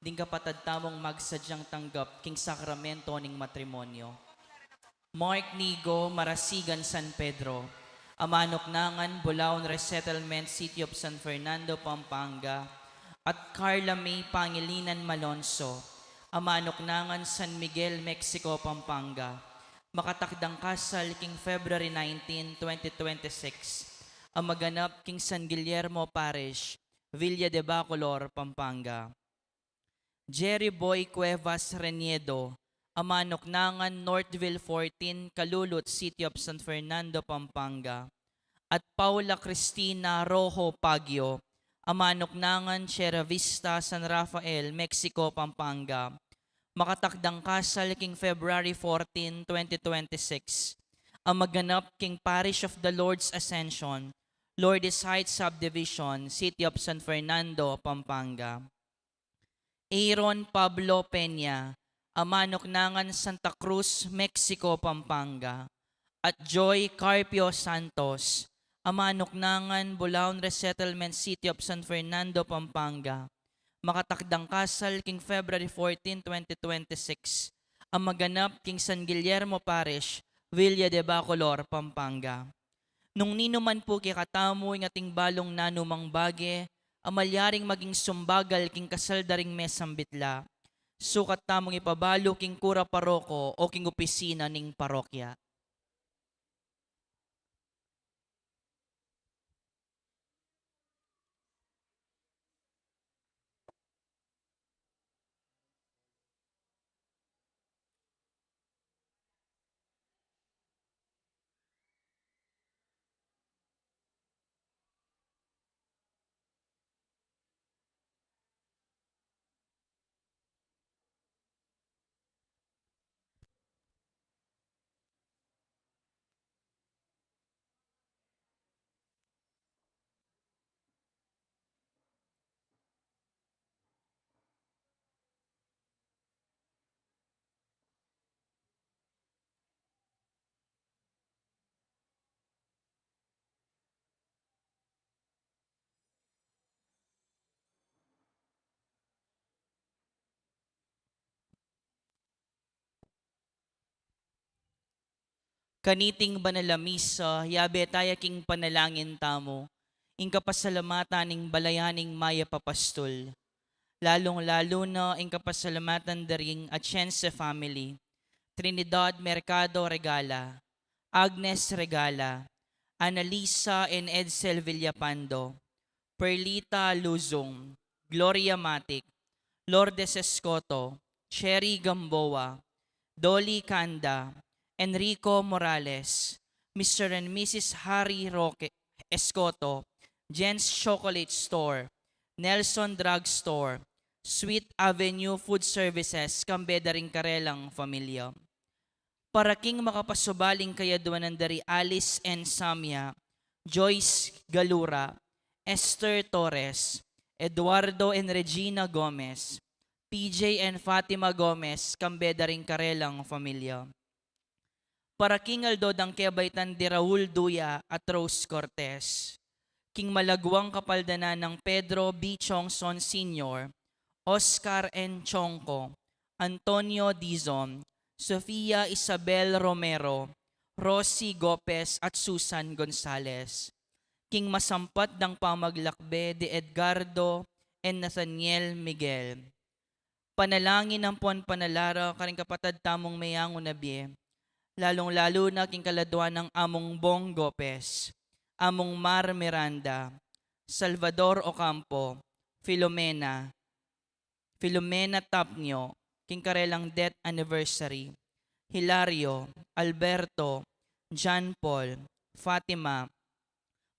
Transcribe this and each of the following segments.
ding kapatad tamong magsadyang tanggap king sakramento ning matrimonyo. Mark Nigo, Marasigan, San Pedro. Amanok nangan, Bulaon Resettlement, City of San Fernando, Pampanga. At Carla May Pangilinan Malonzo. Amanok nangan, San Miguel, Mexico, Pampanga. Makatakdang kasal king February 19, 2026. Ang maganap king San Guillermo Parish, Villa de Bacolor, Pampanga. Jerry Boy Cuevas Reniedo, Amanok nangan, Northville 14, Calulut, City of San Fernando, Pampanga. At Paula Cristina Rojo Pagio, Amanok nangan, Sierra Vista, San Rafael, Mexico, Pampanga. Makatakdang kasal king February 14, 2026. Ang maganap king Parish of the Lord's Ascension, Lourdes Heights Subdivision, City of San Fernando, Pampanga. Aaron Pablo Peña, Amanok nangan, Santa Cruz, Mexico, Pampanga. At Joy Carpio Santos, Amanok nangan, Bulaon Resettlement, City of San Fernando, Pampanga. Makatakdang kasal king February 14, 2026. Ang maganap king San Guillermo Parish, Villa de Bacolor, Pampanga. Nung ninuman po kikatamo ng ating balong nanumang bage, amalyaring maging sumbagal king kasaldaring mesang bitla, sukat tamong ipabalo king kura paroko o king opisina ning parokya. Kaniting banalamisa, yabe taya king panalangin tamo, ing kapasalamatan ning balayaning maya papastol. Lalong-lalo na ing kapasalamatan daring Atienza family, Trinidad Mercado Regala, Agnes Regala, Annalisa and Edsel Villapando, Perlita Luzong, Gloria Matic, Lourdes Escoto, Cherry Gamboa, Dolly Canda, Enrico Morales, Mr. and Mrs. Harry Roque Escoto, Jen's Chocolate Store, Nelson Drug Store, Sweet Avenue Food Services, kambeda ring karelang familia. Para king makapasubaling kayaduan ng dari Alice and Samia, Joyce Galura, Esther Torres, Eduardo and Regina Gomez, PJ and Fatima Gomez, kambeda ring karelang familia. Para king Aldo dang kebaitan di Raul Duya at Rose Cortez, king malagwang kapaldanan ng Pedro B. Chongson Sr., Oscar N. Chongco, Antonio Dizon, Sofia Isabel Romero, Rosie Gopez at Susan Gonzales. King masampat ng pamaglakbe de Edgardo and Nathaniel Miguel. Panalangin ng puan panalara karing kapatad tamong mayango nabie, lalong-lalo na king kaladwa ng among Bong Gopez, among Mar Miranda, Salvador Ocampo, Filomena Tapnio, king karelang death anniversary, Hilario, Alberto, John Paul, Fatima,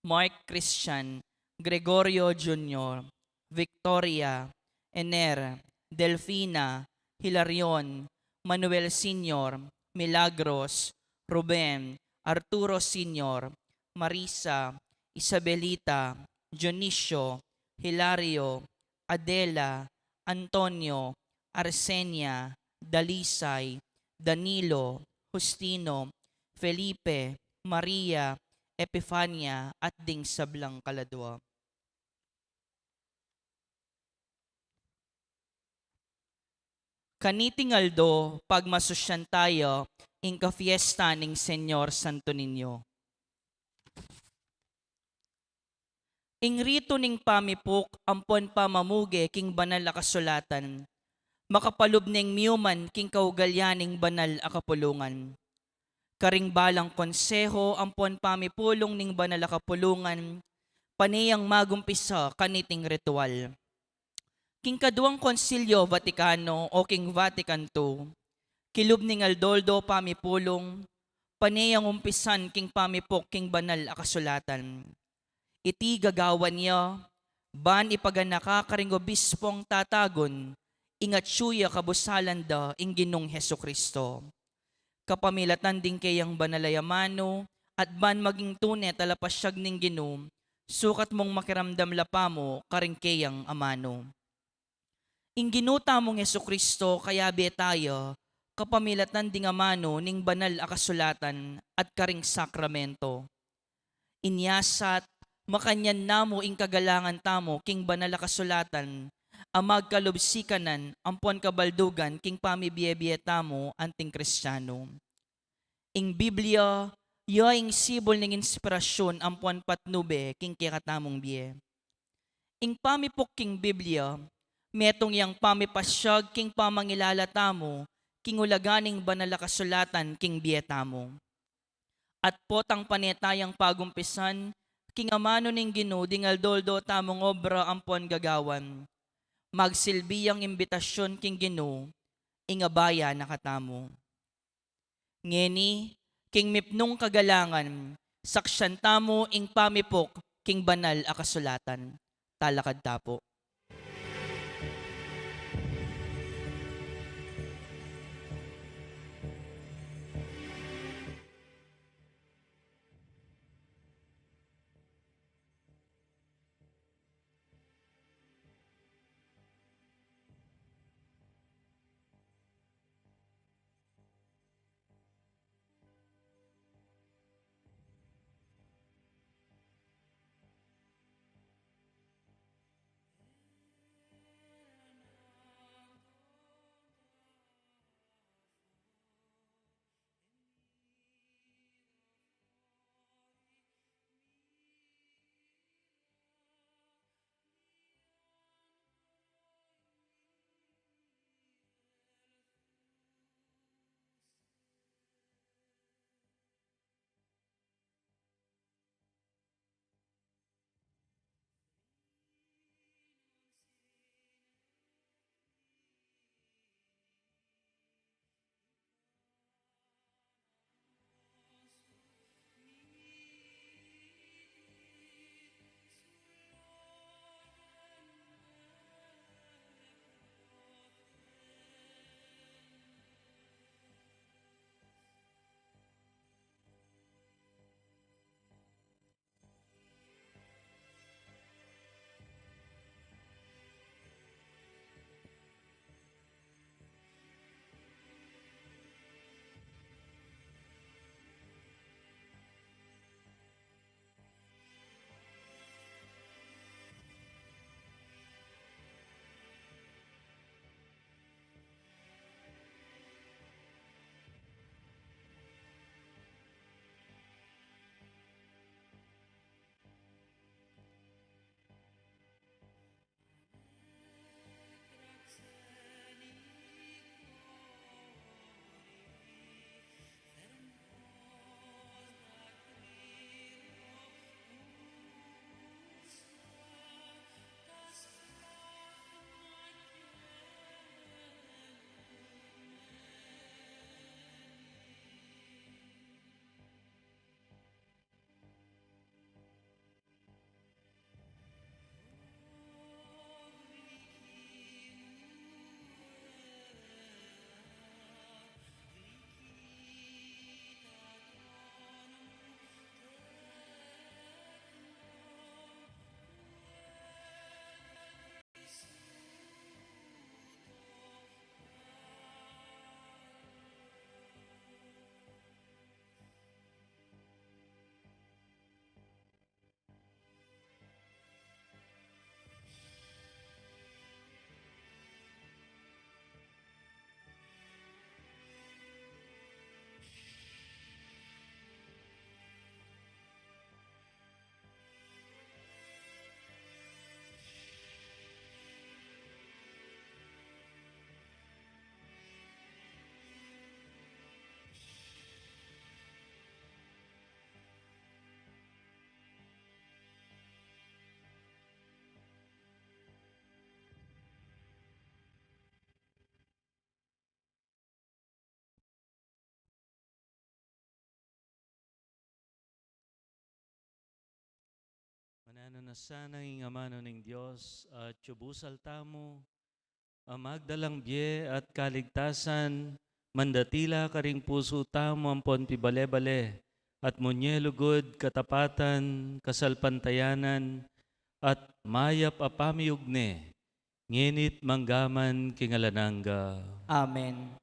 Mark Christian, Gregorio Jr., Victoria, Ener, Delfina, Hilarion, Manuel Sr., Milagros, Ruben, Arturo Sr., Marisa, Isabelita, Dionisio, Hilario, Adela, Antonio, Arsenia, Dalisay, Danilo, Justino, Felipe, Maria, Epifania at ding sablang kaladwa. Kanitingaldo, pagmasusyan tayo, inka fiesta ning Senyor Santo Niño. Ing rito ning pamipok, ampon pamamuge, king banal a kasulatan. Makapalub ning miyuman, king kaugalyaning banal a kapulungan. Karing balang konseho, ampon pamipulong ning banal a kapulungan, paniyang magumpisa kaniting ritual. King kaduang konsilyo Vaticano o king Vatican II, kilub ning aldoldo pamipulong, paniyang umpisan king pamipok king banal a kasulatan. Iti gagawan niya, ban ipaganaka karing obispong tatagon, ingat syuya kabusalan da ing Ginong Heso Kristo. Kapamilatan din kayang banalayamano, at ban maging tunay talapasyag ning Ginom, sukat mong makiramdam lapa mo karing kayang amano. Ing ginuta mong Heso Kristo kaya tayo, kapamilatan ding amano ning banal a kasulatan at karing sakramento. Inyasat, makanyan namo ing kagalangan tamo king banal a kasulatan, amag kalubsikanan, ampon kabaldugan king pamibiyebye tamo anting Kristiyano. Ing Biblia, yo ing sibol ning inspirasyon ampon patnube king kikatamong biye. Ing pamipok king Biblia, metong yang pamipasyag king pamangilala tamo, king ulaganing banal a kasulatan king biye tamo. At potang panetayang pagumpisan, king amano ning Ginoo dingal doldo tamong obra ampon gagawan. Magsilbiyang imbitasyon king Ginoo, ingabaya nakatamo. Ngeni, king mipnong kagalangan, saksyan tamo ing pamipok king banal a kasulatan. Talakad tapo. Ano na sana ng amano ng Diyos at tiyubusal tamo, ang magdalang biye at kaligtasan, mandatila karing puso tamo ang pibale-bale, at munyelugod katapatan, kasalpantayanan, at mayap apamiyugne, nginit manggaman kingalananga. Amen.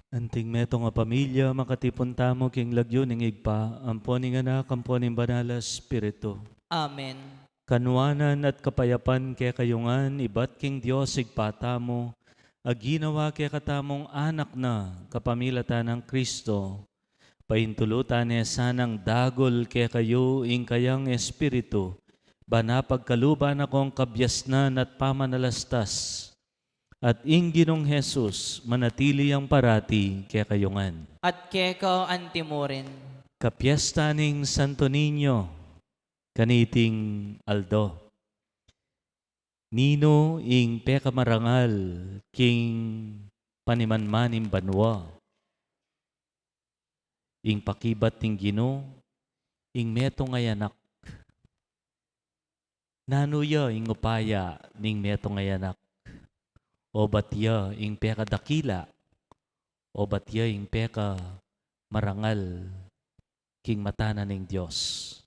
Anting meto nga pamilya, makatipon tamo king lagyo ning igpa, ampon ning anak, ampon ning banal a Espiritu. Amen. Kanuanan at kapayapan kaya kayungan, ibat king Diyos igpata mo, aginawa kaya katamong anak na kapamilatan ng Kristo. Paintulutan niya sanang dagol kaya kayo ing kayang Espiritu, banapagkaluban akong kabyasnan at pamanalastas. At ing Ginong Jesus, manatili ang parati kaya kayungan. At keko antimorin. Kapiesta ning Santo Niño, kaniting Aldo. Nino ing pekamarangal, king panimanmanim banwa. Ing pakibat ting Gino, ing meto ngayanak. Nanuya ing upaya ning meto ngayanak. O batya ing peka dakila, o batya ing peka marangal, king matana ning Diyos.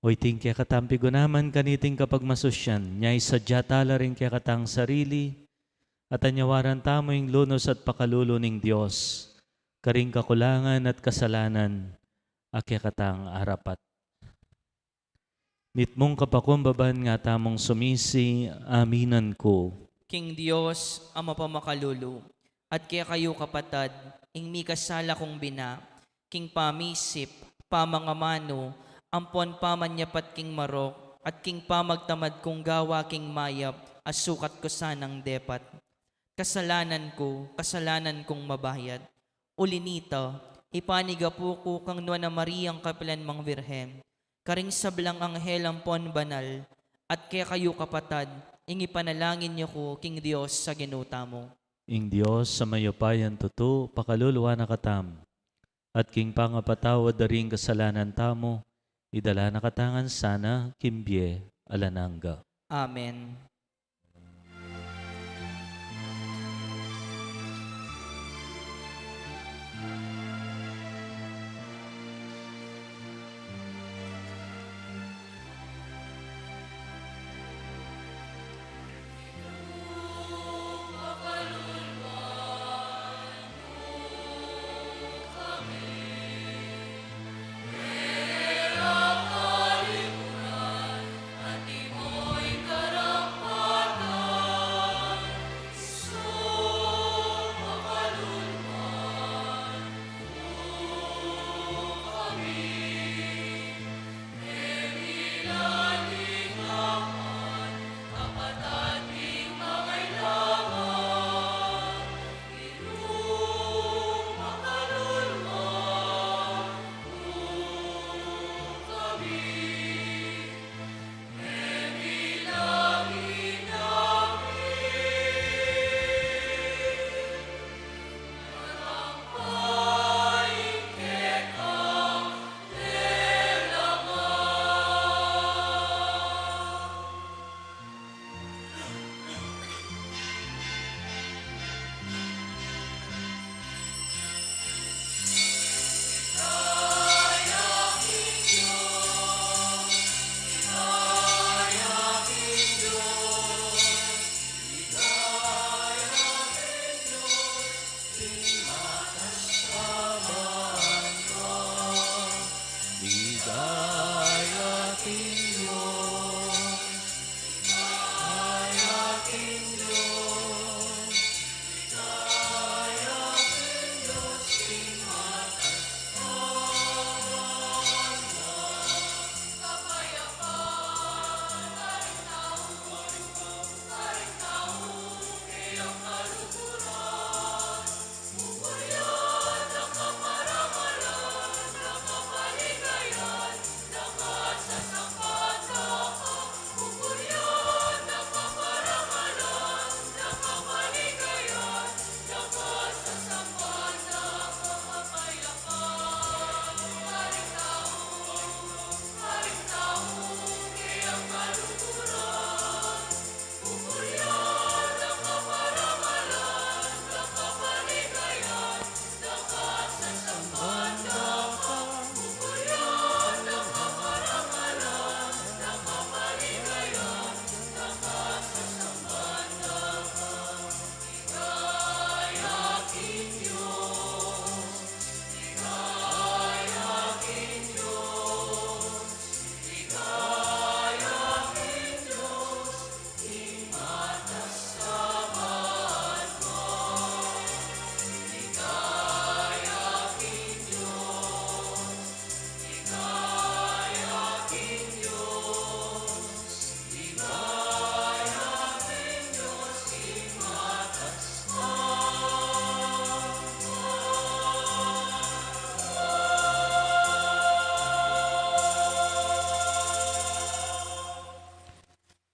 O iting kaya katampi gunaman kaniting kapag masusyan, nyay sadya tala rin kaya katang sarili, at anyawaran tamo ing lunos at pakalulo ning Diyos, karing kakulangan at kasalanan, akya katang harapat. Mitmong kapakumbaban nga tamong sumisi, aminan ko. King Dios, Ama pamakalulo, at kaya kayo kapatad, ing mi kasala kong bina, king pamisip, pamangamano, ampon pamanyapat king marok, at king pamagtamad kong gawa king mayap, asukat ko sanang depat. Kasalanan kong mabayad. Ulinita, ipaniga po ko kang Nuana Mariang Kapilan Mang Virhen, karing sablang anghel ampon banal, at kaya kayo kapatad, ing ipanalangin niyo ko king Dios sa ginuta mo. Ing Diyos sa mayopayan tuto, pakaluluwa na katam, at king pangapatawad daring kasalanan tamo, idala na katangan sana, kimbye, alananga. Amen.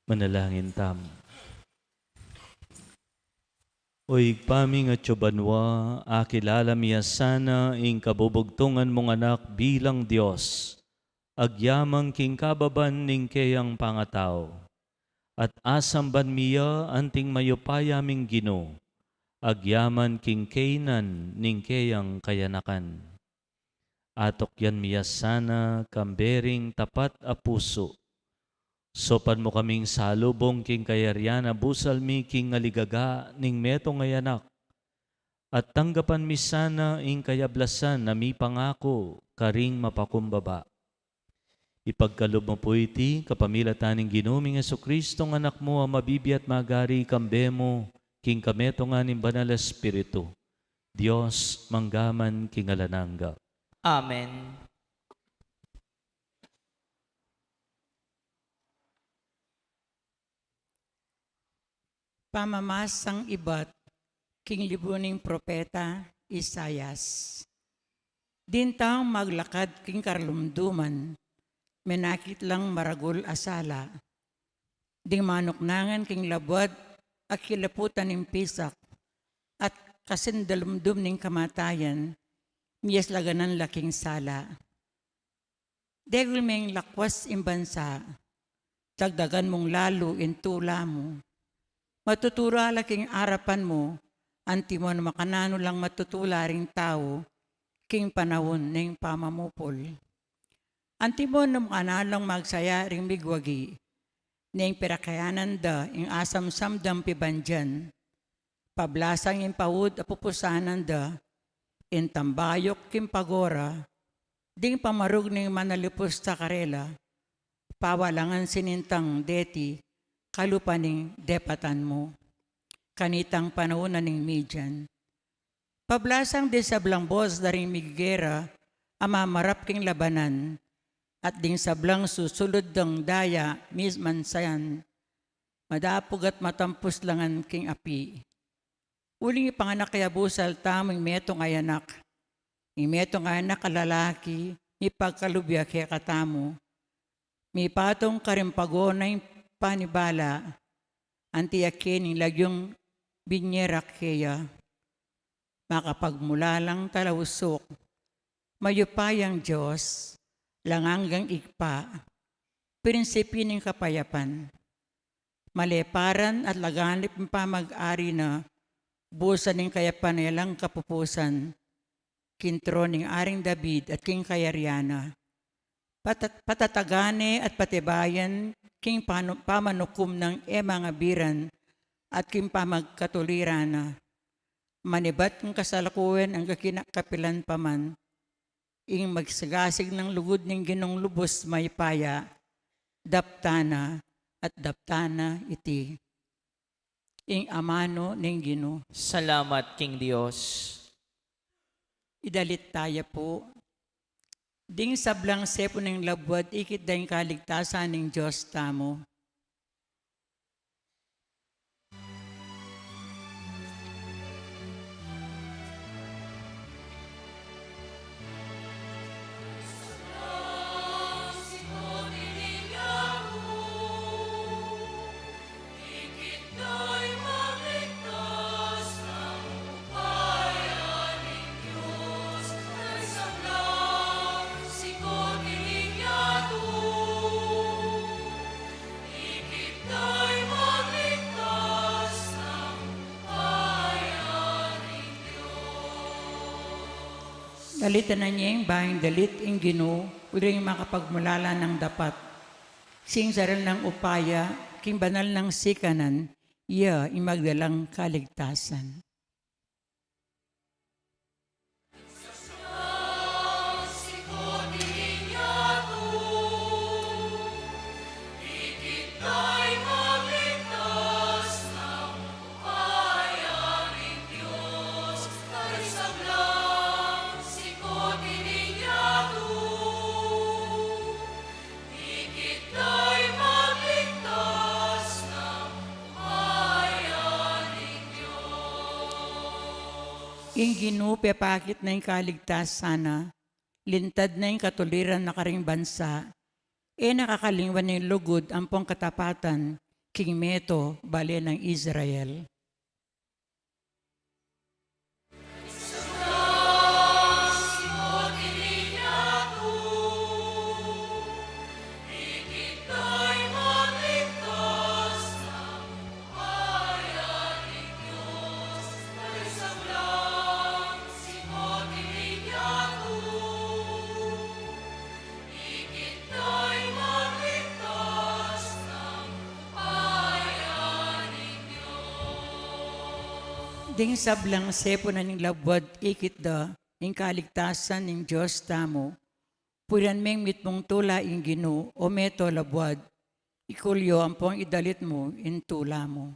Manalangin tamo. Oy paming at banwa, akilala miya sana ing kabubugtungan mong anak bilang Diyos. Agyamang king kababan ning kayang pangataw. At asamban miya anting mayupayaming Gino. Agyaman king kainan ning kayang kayanakan. Atok yan miya sana kambering tapat a puso. Sopan mo kaming salubong king kayaryan a busal mi king ngaligaga ning meto ngayanak. At tanggapan mi sana ing kayablasan na mi pangako karing mapakumbaba. Ipagkalob mo po iti kapamilataning ginuming Jesucristo ng anak mo ang mabibiat magari kambemo king kameto nga ning banal espiritu. Dios manggaman king alanangga. Amen. Pamamasang iba't king libuning propeta Isayas. Dintang maglakad king karlumduman, menakit lang maragul asala. Ding manuknangan king labwad, at kilaputan ng pisak, at kasindalumdum ning kamatayan, miyas laganan laking sala. Degul meng lakwas imbansa, dagdagan mong lalo intula mo. Matutura laking arapan mo, anti mo na makanano lang matutula ring tao, king panahon ng pamamupol. Anti mo na makanalang magsaya ring bigwagi, ning pirakayanan da ing asam samdam pibandyan, pablasang ing pawud a pupusanan da, in tambayok king pagora, ding pamarug ning manalipos sa karela, pawalangan sinintang deti, kalupaning depatan mo, kanitang panahon ning midyan. Pablasang di sablang bos daring migera, amamarap king labanan, at ding sablang susulod dang daya misman sayan, madapog at matampus langan king api. Uling ipanganak kaya busal tamang metong ayanak, imetong anak kalalaki, ipagkalubya kaya katamo, may patong karimpagonay panibala, antiyakin ng lagyong binyerak kaya, makapagmula lang talawusok, mayupayang Diyos, langanggang ikpa, prinsipi ng kapayapan, maleparan at laganip ng pamag-ari na, busa ng kayapan nilang kapupusan, kintro ng aring David at king Kayaryana, patatagane at patibayan, king pamanukum ng mga biran at king pamagkatulirana. Manibat ng kasalakuan ang kakinakapilan paman, ing magsagasig ng lugod ng ginong lubos may paya, daptana at daptana iti. Ing amano ng Gino. Salamat, King Dios. Idalit tayo po. Ding sablang sepo ng labwad, ikit dahing kaligtasan ng Diyos tamo. Dalitan na niya yung bahing dalit ang Gino, uling makapagmulala ng dapat. Sing saral ng upaya, king banal ng sikanan, iya imagdalang kaligtasan. Ing Gino, pepakit na yung kaligtasan na, lintad na yung katuliran na karing bansa, nakakalingan ng lugod ang pong katapatan, King Meto, bale ng Israel. Ding sablang sepo na ning labwad ikit da, ing kaligtasan ning Diyos tamo, pulan meng mitmong tula ing Ginoo o meto labwad, ikulyo ang pong idalit mo in tula mo.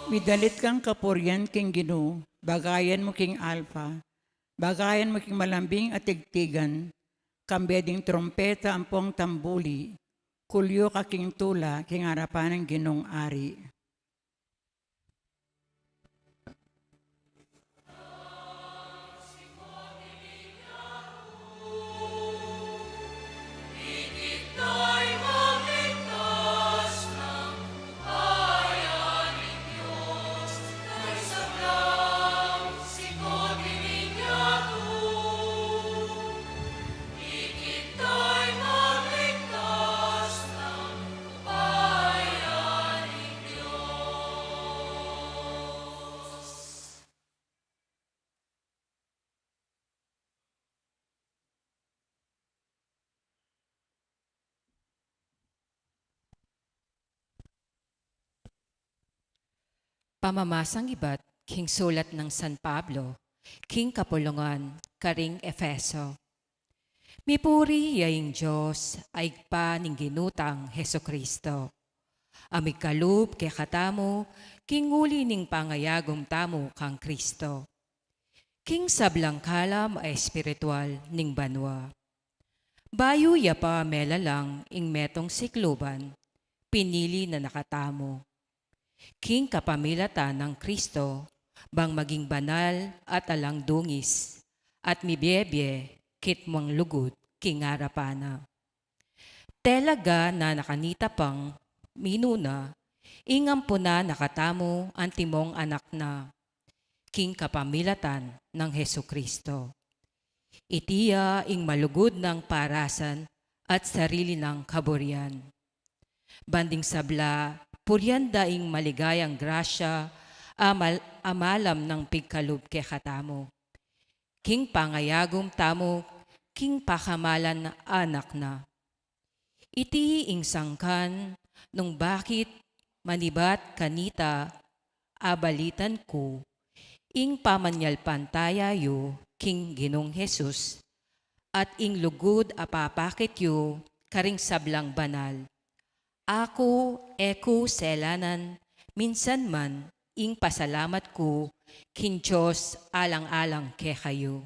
Midalit kang kapuryan king Ginoo, bagayan mo king Alpha, bagayan mo king malambing at tigtigan, kambeding trompeta ang pong tambuli, kulyo ka king tula, king harapan ng Ginong Ari. Pamamasang iba't king sulat ng San Pablo, king kapulungan, karing Efeso. Mipuri yaing Diyos ay pa ning ginutang Heso Kristo. Amig kalub kay katamo, king uli ning pangayagom tamo kang Kristo. King sablang kalam ay espiritual ning banwa. Bayo ya pa melalang ing metong sikluban, pinili na nakatamo. King kapamilatan ng Kristo, bang maging banal at alang dungis, at mibiyebye, kit mong lugod, king arapana. Telaga na nakanita pang minuna, ingampo na nakatamo ang timong anak na, king kapamilatan ng Heso Kristo. Itiya ing malugod ng parasan at sarili ng kaburian. Banding sabla, puryan daing maligayang grasya, amalam ng pigkalub ke katamo. King pangayagom tamo, king pakamalan na anak na. Iti ing sangkan, nung bakit manibat kanita, abalitan ko, ing pamanyal pantayayo, king Ginong Jesus, at ing lugod apapakit yu, karing sablang banal. Ako, eko selanan, minsan man, ing pasalamat ko, kin Diyos alang-alang ke kayo.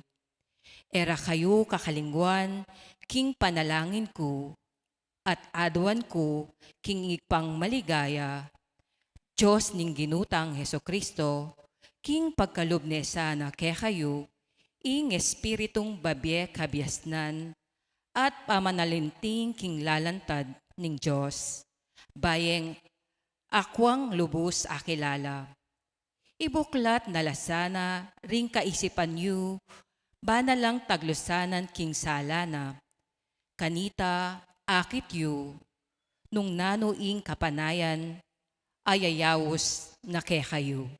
Era kayo kakalingwan, king panalangin ko, at adwan ko, king ipang maligaya, Diyos ning ginutang Heso Kristo, king pagkalubne sana ke kayo, ing espiritong babye kabiasnan, at pamanalinting king lalantad ning Diyos. Bayeng akwang lubos akilala. Ibuklat na lasana, ring kaisipan yu, bana lang taglusanan king salana. Kanita, akit yu, nung nanuing kapanayan, ayayawos na kekayo.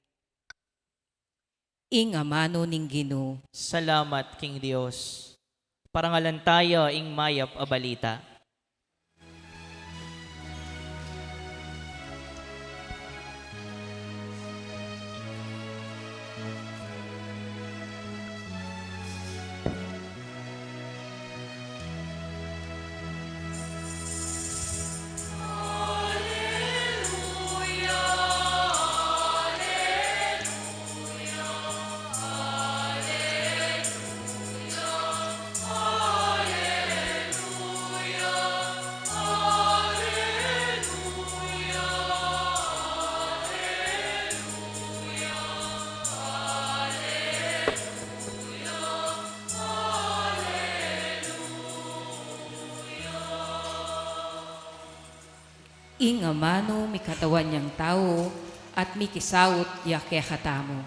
Ing amano ning Ginoo. Salamat, King Dios. Parangalan tayo ing mayap a balita. ing amano mi katawan niyang tao, at mi kisawot ya kaya katamo.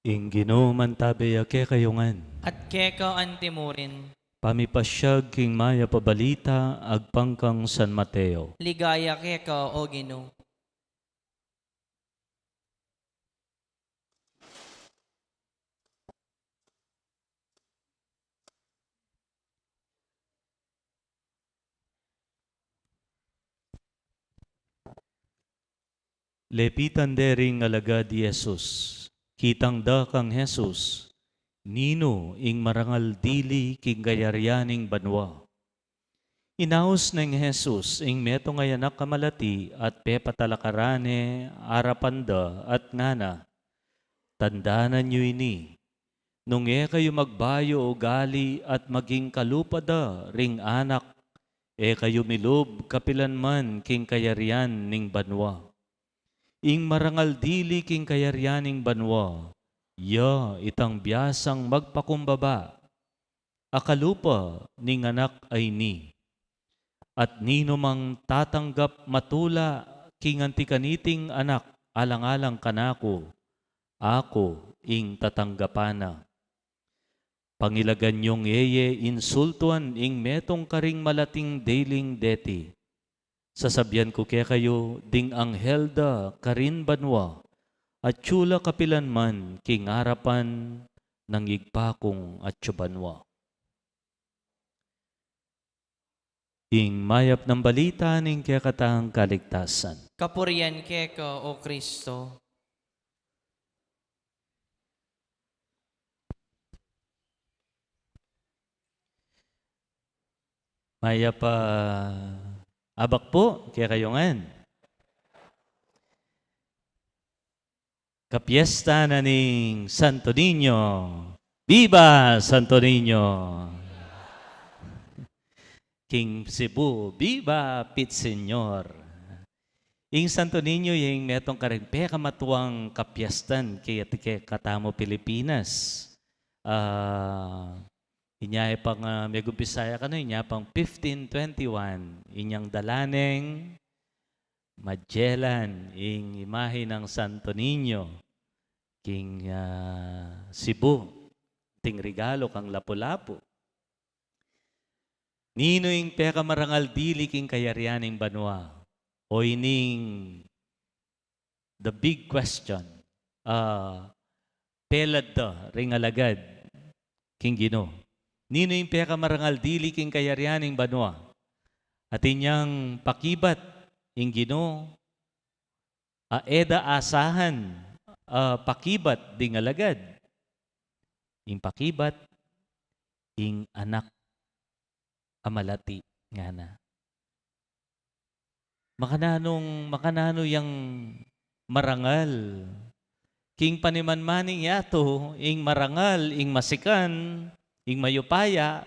Ing Ginoo mantabi ake kayungan. At keka antimurin. Pamipasyag king maya pabalita agpangkang San Mateo. Ligaya keka o Ginoo. Lepitan dering alagad di Jesus. Kitang da kang Jesus. Nino ing marangal dili king gayaryaning banwa. Inaos ng Jesus ing meto ngayanak kamalati at pepatalakarane arapanda at ngana. Tandanan nyo ini. Nung kayo magbayo o gali at maging kalupada ring anak, kayo milob kapilanman king kayaryan ning banwa. Ing marangal dili king kayaryaning banwa, itang biyasang magpakumbaba. Akalupa ning anak ay ni. At nino mang tatanggap matula king antikaniting anak alang-alang kanako, ako ing tatanggapana. Pangilagan yung insultuan ing metong karing malating deling deti. Sasabyan ko kaya kayo, ding anghel da karin banwa, at tsula kapilan man king harapan ng igpakong at tsubanwa. Ing mayap ng balita ning kaya katang kaligtasan. Kapurian keka o Kristo. Mayap abak po kaya kayungan. Kapiesta na ning Santo Niño. Viva Santo Niño! King Cebu, viva Pit Señor! Ing Santo Niño yung metong karimpe kamatuang kapiestan kaya katamo Pilipinas. Inyay pang Megumpisaya ka no, inya pang 1521, inyang dalaneng Magellan, ing imahe ng Santo Niño, king Cebu, ting regalo kang lapu-lapu. Nino ing peka marangal dili king kayaryaning banwa, o ining the big question, pelad da, ring alagad, king Ginoo. Nino yung peka marangal dili king kayaryaning banwa. At inyang pakibat, ing Ginoo, eda asahan, pakibat ding alagad. Ing pakibat, ing anak amalati nga na. Makanano yang marangal. King panimanmaning yato, ing marangal, ing masikan, ing mayupaya,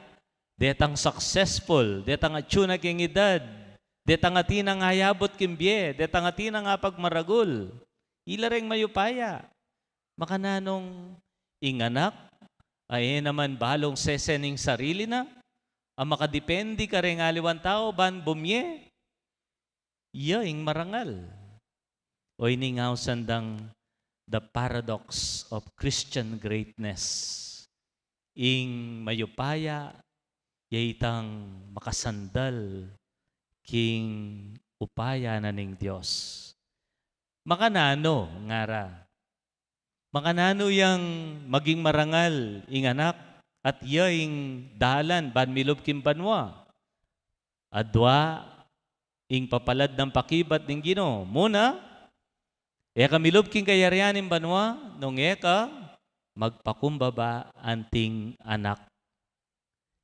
detang successful, detang atsuna king edad, detang atinang hayabot kimbye, detang atinang apagmaragul, ilareng mayupaya. Makananong ing anak, ay naman balong sesening sarili na, ang makadependi ka rin aliwan tao, ban bumye, ing marangal. O iningaw sandang the paradox of Christian greatness. Ing mayupaya, yayitang makasandal, king upaya na ning Diyos. Makanano, ngara. Makanano yang maging marangal, ing anak, at yaing dalan ban milub kim banwa. Adwa ing papalad ng pakibat ng Ginoo. Muna, eka milub king kayaryanin banwa, nung eka magpakumbaba anting anak.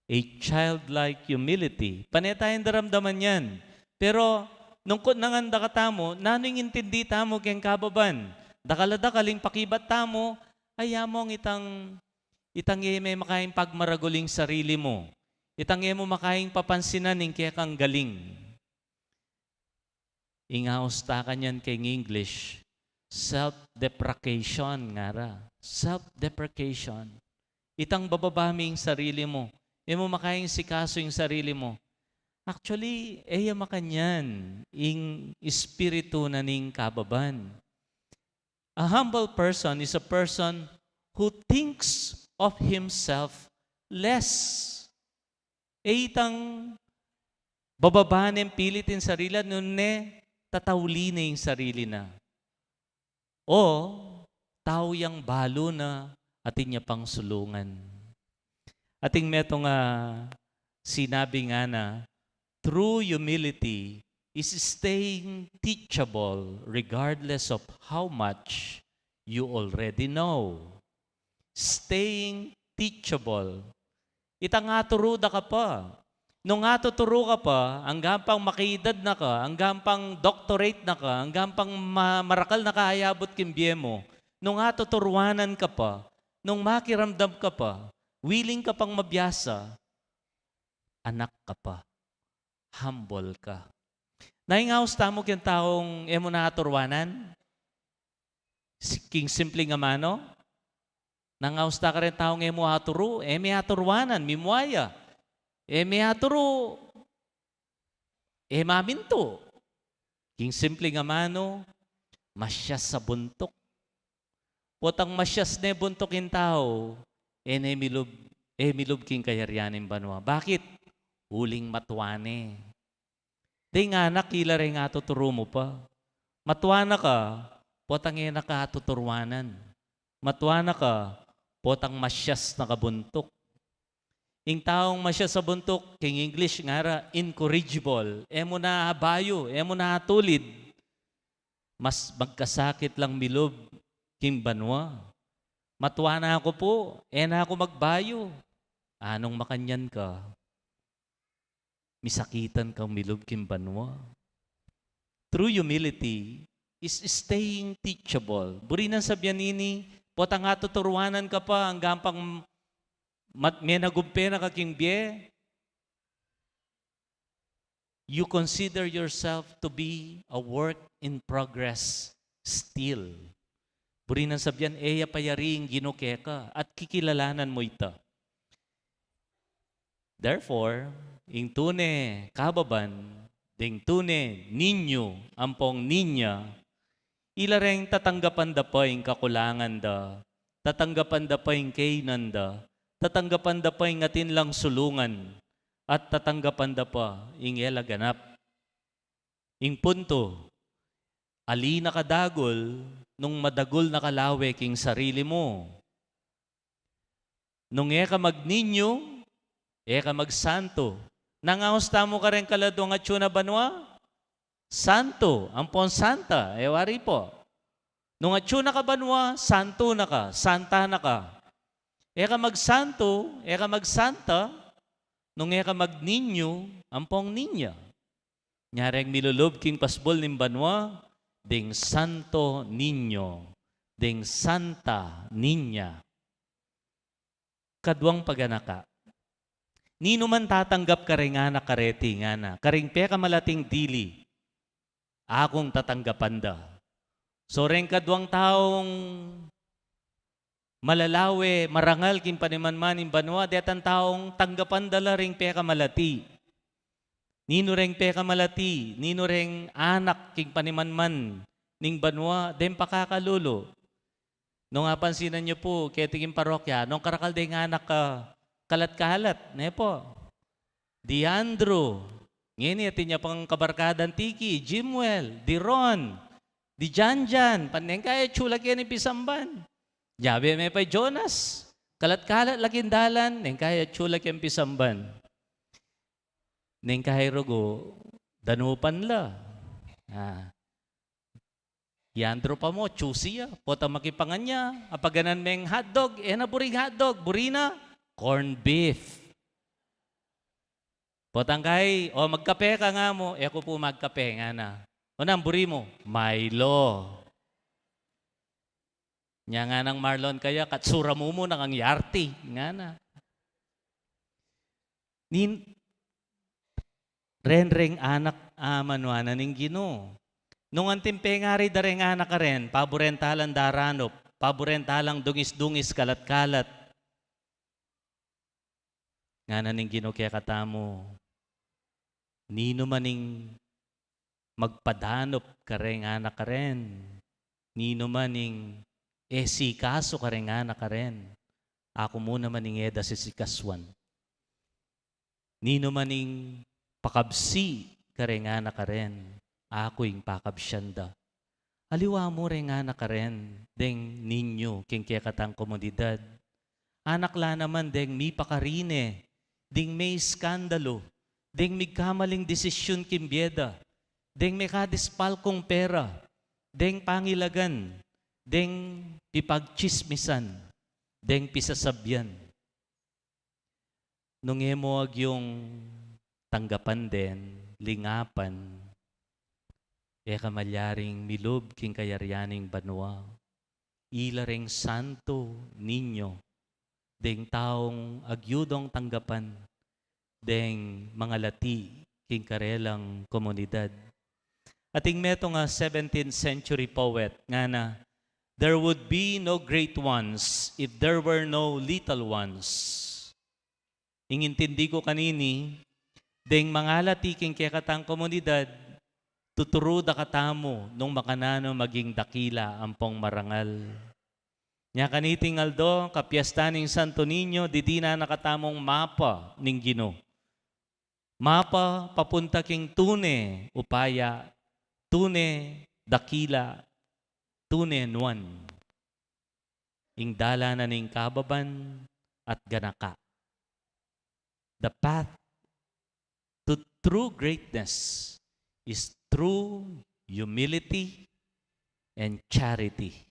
A childlike humility. Panetayan daramdaman yan. Pero nung nanganda ka tamo, naning intindi tamo keng kababan. Dakaladaling pakibat tamo, ayamong itang may makaing pagmaraguling sarili mo. Itang mo makaing papansinan ng kaya kang galing. Ingaos ta kanyan keng English. Self-deprecation nga ra. Self-deprecation. Itang bababaming sarili mo. Mo makaing sikaso yung sarili mo. Actually, makanyan. Ing espiritu na ning kababan. A humble person is a person who thinks of himself less. Itang bababanin pilitin sarili nun tatawli na yung sarili na. O tao yang balo na atin niya pang sulungan. Ating meto nga sinabi nga na true humility is staying teachable regardless of how much you already know. Staying teachable. Itang nga turuda ka pa. Nung nga tuturo ka pa, hanggang pang makiedad na ka, hanggang pang doctorate na ka, hanggang pang marakal na kaayabot kimbiye mo, nung nga tuturuanan ka pa, nung makiramdam ka pa, willing ka pang mabiyasa, anak ka pa. Humble ka. Naingaos tamo yung taong emo naturuanan? King simple nga mano? Nangaos ta ka rin taong emo haturo? Eme haturuanan, mimuaya. Eme haturo, maminto. King simple nga mano, masyas sa buntok. Potang masyas na buntokin tao, milub king kayaryanin banwa. Bakit? Uling matuane. Di nga nakila rin nga tuturo mo pa. Matuana ka, potang nakatuturuanan. Matuana ka, potang masyas na kabuntok. Ing taong masyas sa buntok, king English nga ra, incorrigible. Emo na bayo, emo na tulid. Mas magkasakit lang milub, king banwa. Matuana ako po, na ako magbayo. Anong makanyan ka? Misakitan kang milub kimbanwa. True humility is staying teachable. Burinan sabihan nini, potang nga tuturuanan ka pa, ang gampang may nagumpe na kaking biye. You consider yourself to be a work in progress still. Burinan sabihan, payaring ginukeka at kikilalanan mo ita. Therefore, ing tune kababan, ding tune ninyo, ampong ninya, ilareng tatanggapan da pa ing kakulangan da, tatanggapan da pa ing kainan da, tatanggapan da pa ing atin lang sulungan, at tatanggapan da pa ing elaganap. Ing punto, ali na kadagol, nung madagol na kalawe king sarili mo. Nung ka magninyo, ka magsanto. Nangaos tamo ka rin kaladong at yun na banwa? Santo, ampon santa, wari po. Nung at yun na ka banwa, santo na ka, santa na ka. Ka magsanto, ka magsanta, nung ka magninyo, ampong ninya. Nyareng milulob king pasbol ning banwa, ding santo ninyo, ding santa ninya. Kadwang paganaka. Nino man tatanggap ka rin nga na kareti nga na. Karing peka malating dili. Akong tatanggapan da. So rin kadwang taong malalawe, marangal kin panimanmanin banwa, detan taong tanggapan dala ring peka malati. Nino ring peka malati, nino ring anak king panimanman ning banwa, den pakakalulo. Nung apansinan nyo po, ketingin parokya, nung karakal din anak ka, kalat-kalat, ne po. Diandro, ngayon atin niya pang kabarkadan Tiki, Jimwell, Diron, Di Janjan, paneng kaya chula kaya ni Pisamban. Jabe may pa Jonas, Kalat-kalat laging dalan, neng kaya tsulak yung pisamban. Neng kaya rugo, danupan la. Yandro pa mo, chusiya, pota makipangan niya. Apaganan meng hotdog, na buring hotdog, burina, corn beef. Potang kay, magkape ka nga mo, ako po magkape nga na. O nang buri mo, Milo. Nya nga ng Marlon kaya, katsura mo nang yarti. Nga na. Renreng anak manuana ning Ginoo. Nung antimpe nga rin dareng anak ka rin, paborentalang daranop, paborentalang dungis-dungis kalat-kalat. Nga na ning Ginoo kaya katamo, nino maning magpadanop ka rin anak ka rin. Nino maning sikaso ka rin anak ka rin. Ako muna maning eda si sikaswan. Nino maning pakabsi ka rin anak ka rin. Ako yung pakabsyanda. Aliwa mo rin anak ka rin. Deng ninyo, king kaya katang komunidad. Anak la naman, deng mi pakarine. Deng may skandalo. Deng may kamaling desisyon kimbyeda. Deng may kadispal kong pera. Deng pangilagan. Deng pipagchismisan. Deng pisasabyan. Nung emo ag yung tanggapan din, lingapan, kamalyaring milob king kayaryaning banwa. Ilaring santo ninyo, deng taong agyudong tanggapan, deng mga lati king karelang komunidad. Ating meto nga 17th century poet nga na, there would be no great ones if there were no little ones. Ingintindi ko kanini, deng mga lati king kaya komunidad, tuturo da katamo nung makanano maging dakila ampong marangal. Nya kaniting aldo, kapiyastaning Santo Niño, di na nakatamong mapa ning Ginoo. Mapa papunta king tune, upaya, tune, dakila, tune, nuan. Ing dala na ning kababan at ganaka. The path to true greatness is through humility and charity.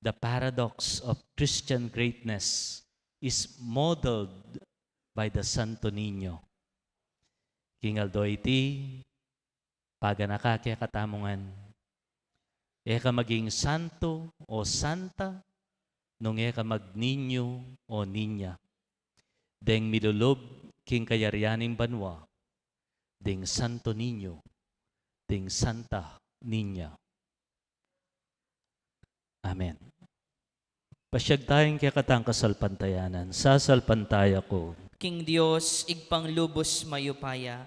The paradox of Christian greatness is modeled by the Santo Niño. King Aldo iti, paganaka kaya katamungan, eka maging santo o santa, nung eka magninyo o ninya. Deng milulob king kayaryaning banwa, ding Santo Niño, ding Santa Niña. Amen. Pasyag tayong kaya katang kasalpantayanan. Sasalpantaya ko. King Dios, igpang lubos mayupaya,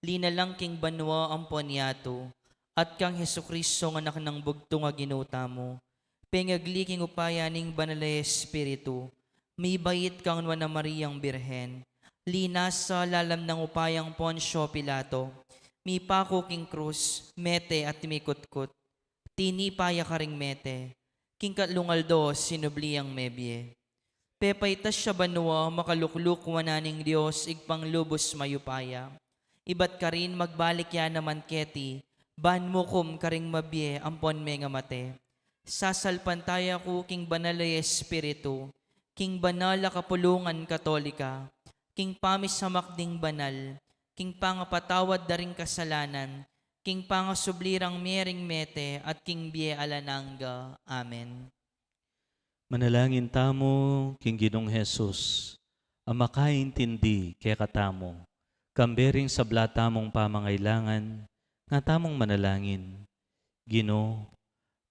linalang king banwa ang ponyato, at kang Hesukristo nga anak ng bugto nga ginuta mo. Pengagli king upaya ning banalay Espiritu, may bayit kang na Mariang Birhen, linas sa lalam ng upayang Poncio Pilato, mi pako king krus, mete at mikutkut, tinipaya ka ring mete, king katlungaldo sinubliang mebye. Pepaytas siya banwa, makalukluk wananing Diyos, igpang lubos mayupaya. Ibat ka rin magbalik yan naman keti, ban mo kum karing mabye, ampon me nga mate. Sasalpantaya ko king banalay Espiritu, king banala kapulungan katolika, king pamis sa makding banal, king pangapatawad daring kasalanan, king pangasublirang mering mete, at king biye alananga. Amen. Manalangin tamo, king Ginong Jesus, ang makaintindi kaya katamo, kambering sa blatamong pamangailangan, nga tamong manalangin. Ginoo,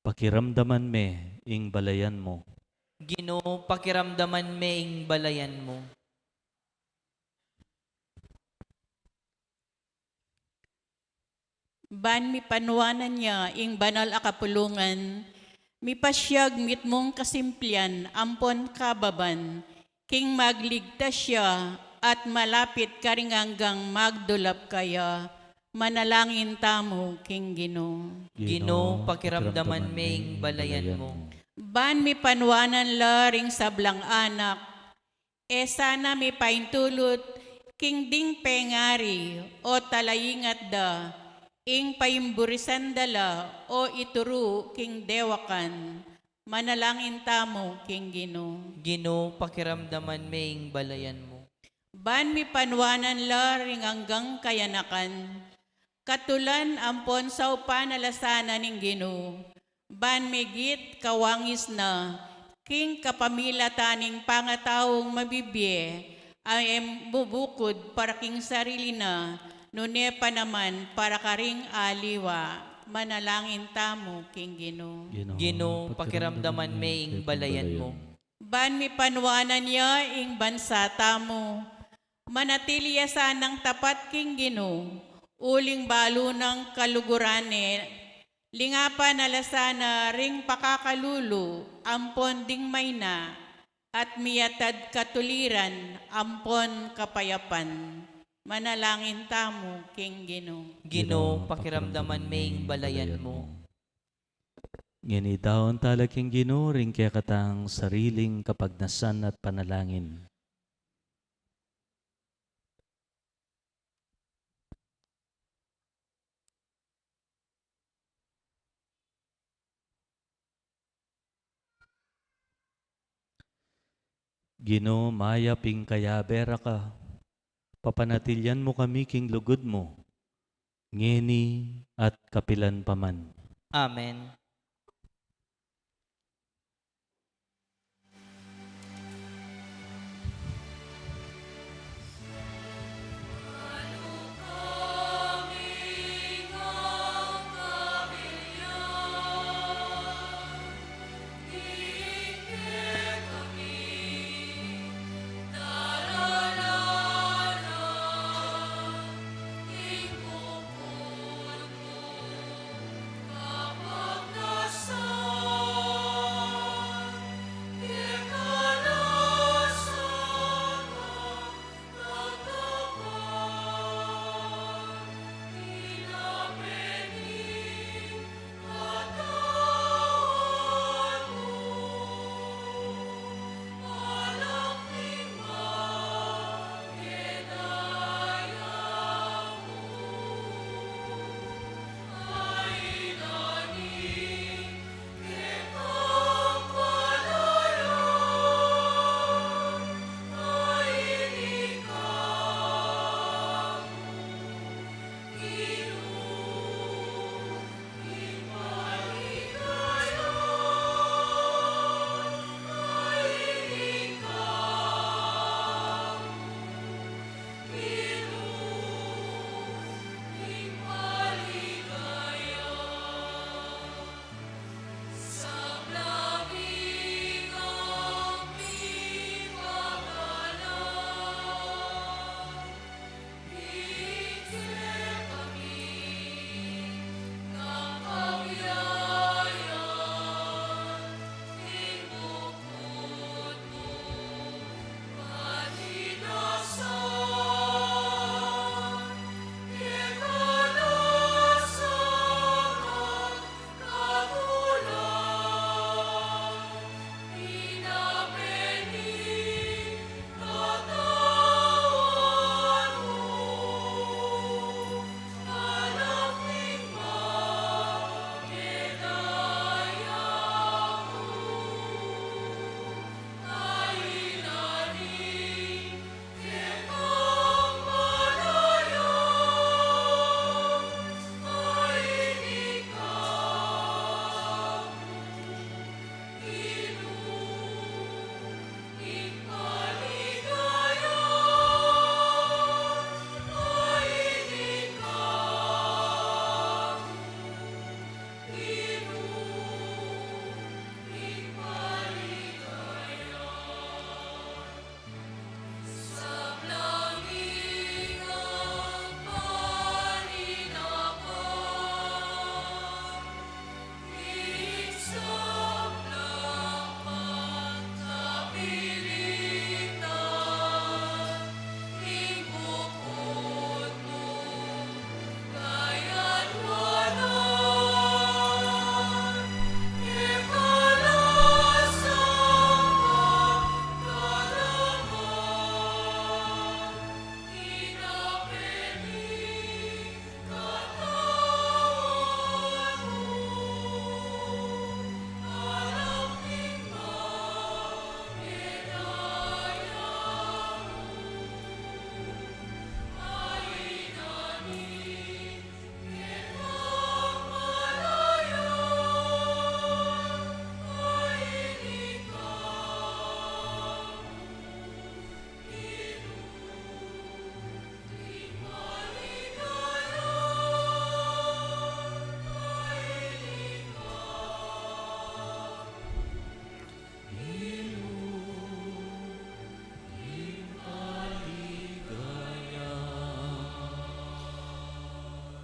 pakiramdaman me ing balayan mo. Ginoo, pakiramdaman me ing balayan mo. Ban mi panuanan niya ing banal a kapulungan, mi pasyag mit mong kasimplian ampon kababan, king magligtas siya at malapit karinganggang magdulap kaya, manalangin tamo king Ginoo. Ginoo, pakiramdaman me ing balayan mo. Ban mi panwanan laring sablang anak, sana mi paintulot king ding pengari o talayingat da, ing paimburisan dala o ituru king dewakan, manalangin tamo king Ginoo. Ginoo, pakiramdaman maying balayan mo. Ban mi panwanan laring hanggang kayanakan, katulan ampon sa upanalasanan ning Ginoo. Ban migit kawangis na, king kapamilataning pangatawong mabibye, ay bubukod para king sarili na, nune pa naman para karing aliwa, manalangin tamo king Ginoo. Ginoo, pakiramdaman maying balayan mo. Ban mi panwanan niya ing bansa tamo, manatiliya sanang tapat king Ginoo, uling balo ng kalugurane, lingapan alasana ring pakakalulo, ampon ding mayna, at miyatad katuliran, ampon kapayapan. Manalangin tamo king Ginoo. Ginoo, pakiramdaman maying balayan mo. Ngini daon talaking ginuring kaya katang sariling kapagnasan at panalangin. Ginoo, maya ping kayabera ka, papanatilyan mo kami king lugod mo, ngeni at kapilan paman. Amen.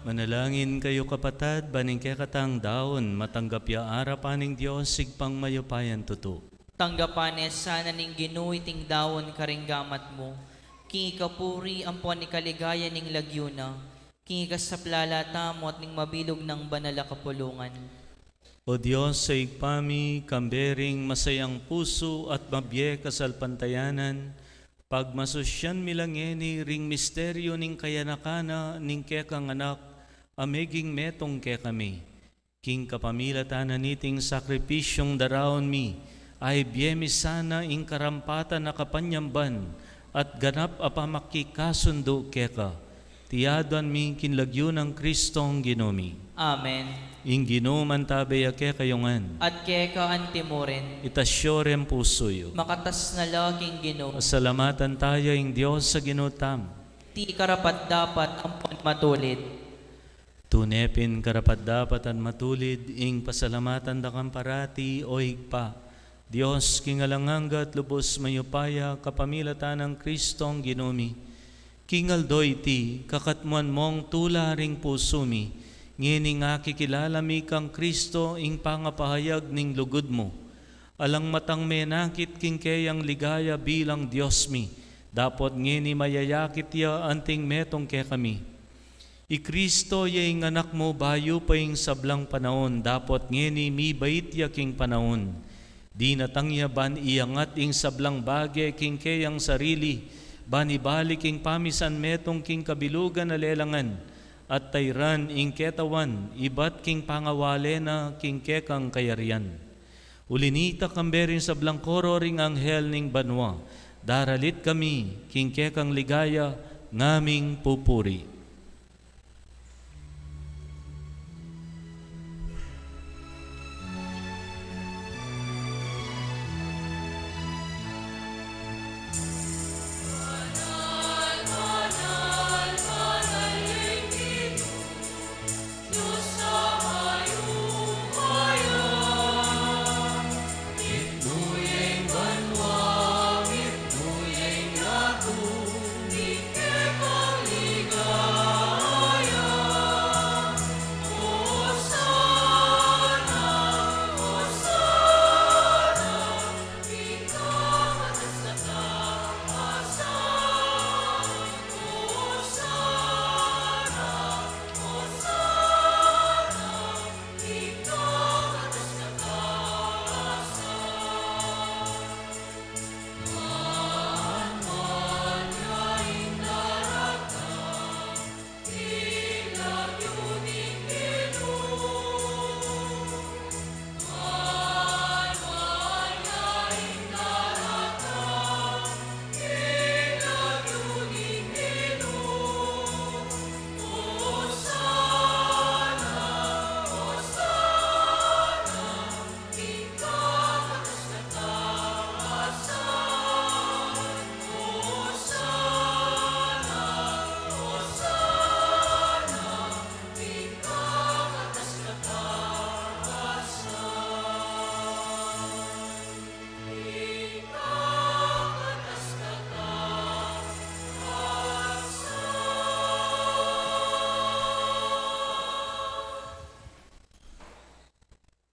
Manalangin kayo kapatad, baning kay katang daon, matanggap ya arapaning Diyos, sigpang mayupayan tuto. Tanggapan sana ning Ginoo iting dawon karinggamat mo. King ikapuri ampon ni kaligaya ning lagyuna. King ikasaplala tamo at ning mabilog ng banal a kapulungan. O Diyos, sa igpami, kambering, masayang puso at mabye kasalpantayanan, pagmasusyan milangeni ring misteryo ning kayanakana ning kekang anak, ameging metong ke kami. King kapamilatanan niting sakripisyong daraon mi, ay biyemi sana ing karampatan na kapanyamban, at ganap apamakikasundo keka. Tiyadan mi kinlagyo ng Kristong ginomi. Amen. Ing ginuman tabay ake kayungan, At keka antimoren, itasyorem pusoyo. makatas na laking Ginoo. Pasalamatan tayo ing Diyos sa ginutam. Ti karapat dapat ampon matulid. Tunepin karapat dapat at matulid, ing pasalamatan da kang parati o higpa. Diyos, kingalanganga at lubos mayupaya, kapamilatan ng Kristong ginomi. Kingaldoy ti, kakatmuan mong tula ring pusumi, ngini nga kikilala mi kang Kristo, ing pangapahayag ning lugod mo. Alang matang menakit king kayang ligaya bilang Diyos mi, dapot ngini mayayakit ya anting metong ke kami. I Kristo yung anak mo bayo pa yung sablang panahon, dapot ngeni mi bait ya king panahon. Di natangya ban iangat ing sablang bagay king kayang sarili, ban ibalik king pamisan metong king kabilugan na lelangan, at tayran ing ketawan, ibat king pangawale na king kekang kayarian. Ulinita kamberin sablang koro ring anghel ning banwa, daralit kami king kekang ligaya, ngaming pupuri.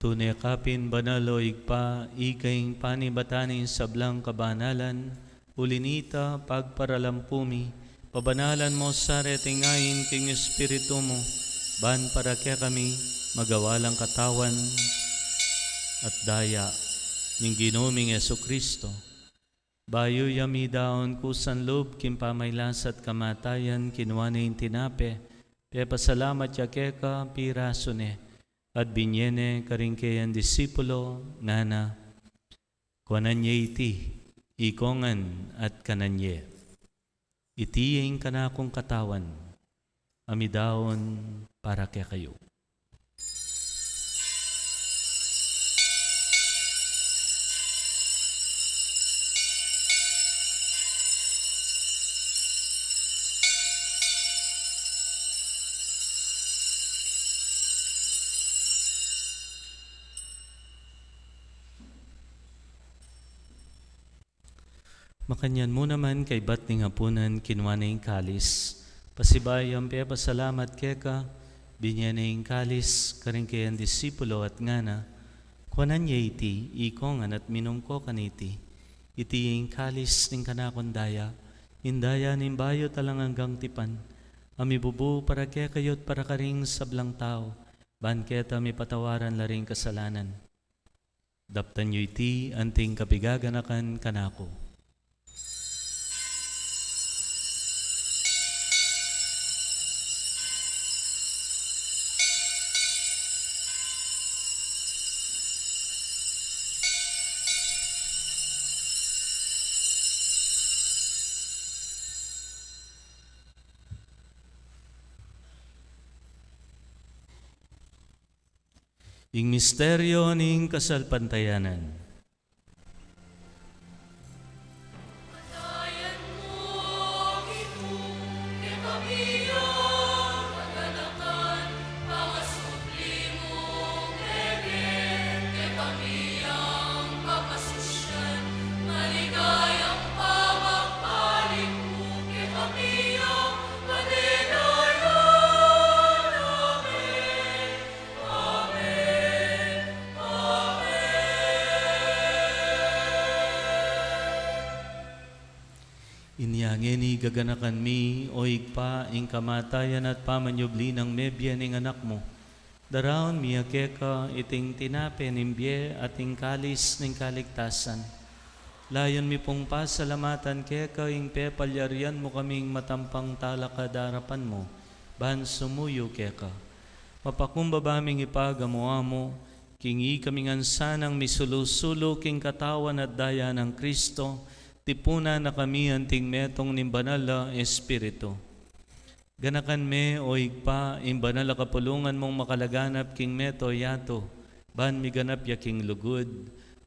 Tunekapin banaloig pa, ikaing panibatanin sablang kabanalan, ulinita pagparalampumi, pabanalan mo sa retingayin king Espiritu mo, ban para kaya kami magawalang katawan at daya ning ginuming Jesucristo. Bayo yami daon kusan loob kim pamaylasat kamatayan kinwaning tinape, pe pasalamat ya keka pirasone, at binyene karingkeyan disipulo ngana kuananye iti ikongan at kananye itiyeng kanakong katawan amidawon para kay kayo. Makanyan mo naman kay bat ning hapunan kinwa na yung kalis. Pasibay ang pasalamat keka, Binyaning kalis karing kayan disipulo at ngana, kuanan niya iti, ikongan at minungko kaniti. Iti yung kalis ning kanakondaya, indaya ning bayo talang hanggang tipan. Amibubu para kaya kayot para karing sablang tao, ban keta mi patawaran laring kasalanan. Daptan niyo iti, anting kapigaganakan kanako. Ing misteryo ning kasalpantayanan. Inyangin ni gaganakan mi, o igpa, ing kamatayan at pamanyubli ng mebya ning anak mo. Daraon miya keka iting tinape nimbye at ing kalis ning kaligtasan. Layon mi pong pasalamatan keka ing pepalyarian mo kaming matampang talakadarapan mo, ban sumuyo keka. Mapakumbabaming ipagamuha mo, kingi kaming ansanang misulusulo king katawan at daya ng Kristo, tipuna na kami anting metong nimbanala Espiritu. Ganakan me o igpa, imbanala kapulungan mong makalaganap king meto yato, ban miganap ya king lugod,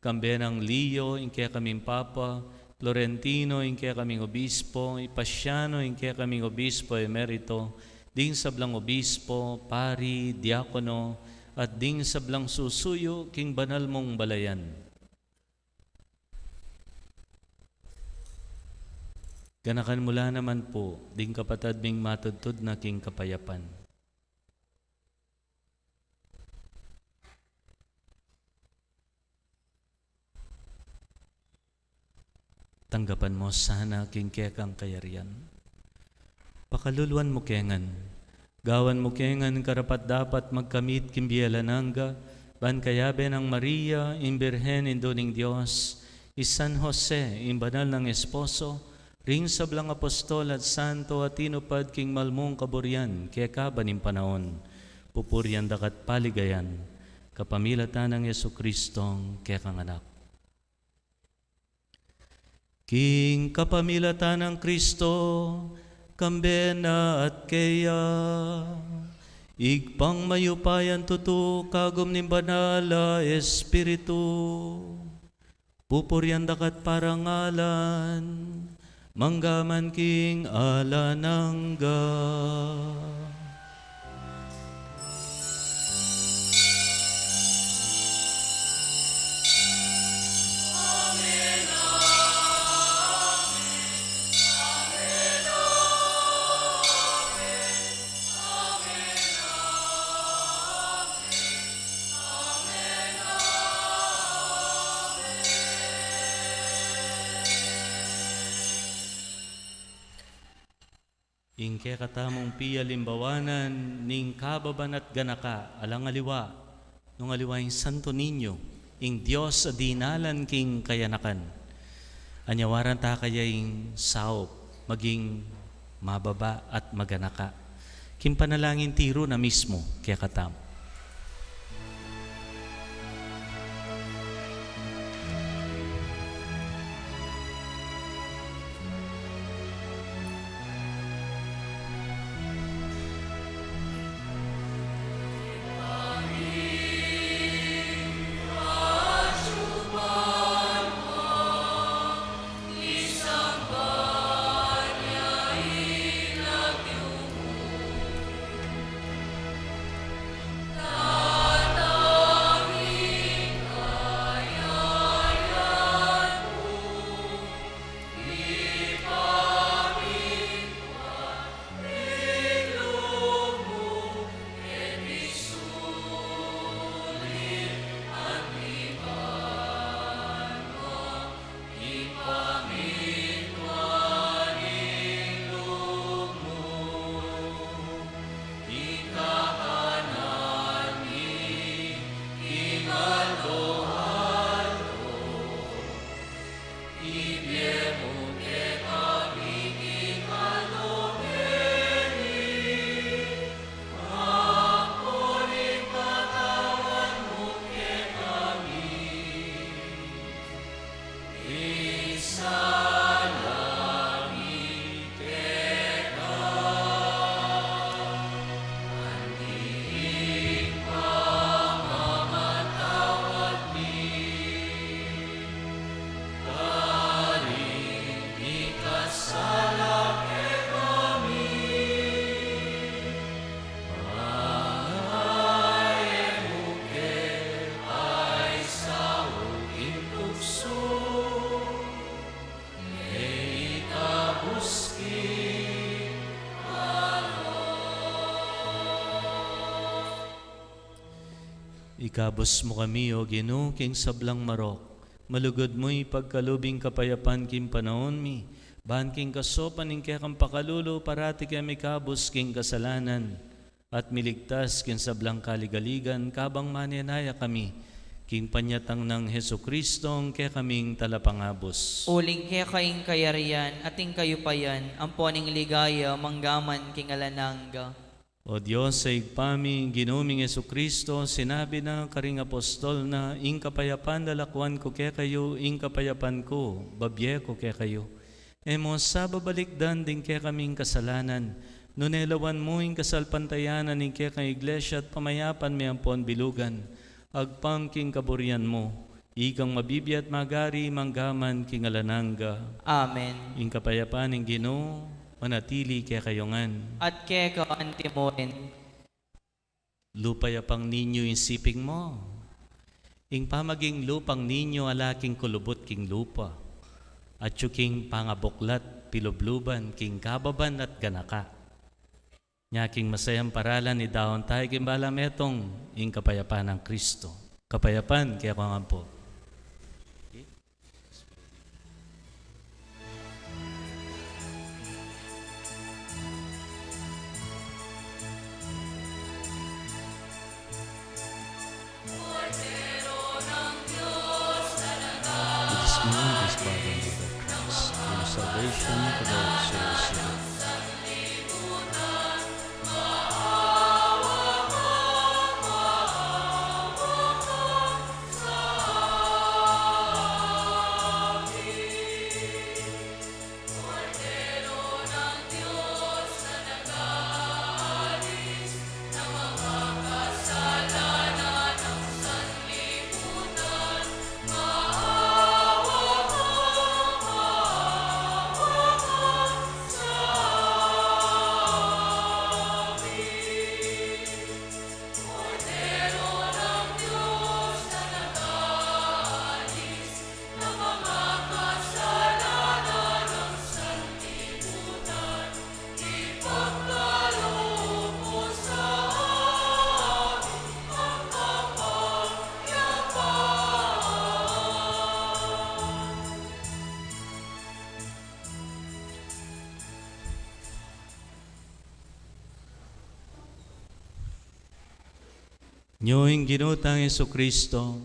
kambenang Leo, inke kaming Papa, Florentino, inke kaming Obispo, Ipasiano, inke kaming Obispo Emerito, ding sablang Obispo, Pari, Diakono, at ding sablang susuyo king banal mong balayan. Ganakan mula naman po, ding kapatad ming matudtod na king kapayapan. Tanggapan mo sana king kekang kayarian. Pakaluluan mo kengan, gawan mo kengan karapat dapat magkamit kimbiyalananga, ban kayabe ng Maria, imbirhen indoning Diyos, San Jose, imbanal ng esposo, ring sablang apostol at santo at tinupad king malmong kaburian, kaya kabaning panahon, pupurian dakat paligayan, kapamilatan ng Yesu Kristong kaya kang anak. King kapamilatan ng Kristo, kambena at kaya, igpang mayupayan tutu kagom ning banala Espiritu, pupurian dakat parangalan, manggaman king alanangga. Ingke katamong piya limbawanan, ning kababan at ganaka, alang aliwa, nung aliwaing Santo Niño, ing Diyos adinalan king kayanakan. Anyawaran ta kayaing saop, maging mababa at maganaka. Kimpanalangin tiro na mismo, kaya katamo. Ikabos mo kami, O Ginoo, king sablang marok. Malugod mo'y pagkalubing kapayapan king panahon mi. Bahan king kasopan ning kaya kang pakalulu, parati kami kabos king kasalanan. At miligtas king sablang kaligaligan, kabang manyanaya kami. King panyatang ng Heso Kristong kaya kaming talapangabos. Uling kaya kaing kayarian, ating kayo payan, amponing ligaya, manggaman king alanangga. O Diyos, sa igpami, ginuming Heso Kristo, sinabi na karing apostol na, ing kapayapan lalakwan ko kaya kayo, ing kapayapan ko, babye ko kaya kayo. Emo sa babalikdan din kaya kaming kasalanan, nunelawan mo ing kasalpantayanan ing kaya kang iglesia at pamayapan may ampon bilugan. Agpang king kaburian mo, ikang mabibiyat magari manggaman king alanangga. Amen. Ing kapayapaan ng Ginoo, manatili kaya kayongan. At kaya ka antimoin. Lupayapang ninyo isiping mo. Ing pamaging lupang ninyo alaking kulubot king lupa. At king pangabuklat, pilubluban, king kababan at ganaka. Nyaking masayang paralan ni daon tayo kimbalametong ing kapayapaan ng Kristo. Kapayapaan kaya ko nga po. It is me, this body and blood of Christ, in salvation for those who receive it. Nyoing ginutang Yesu Kristo,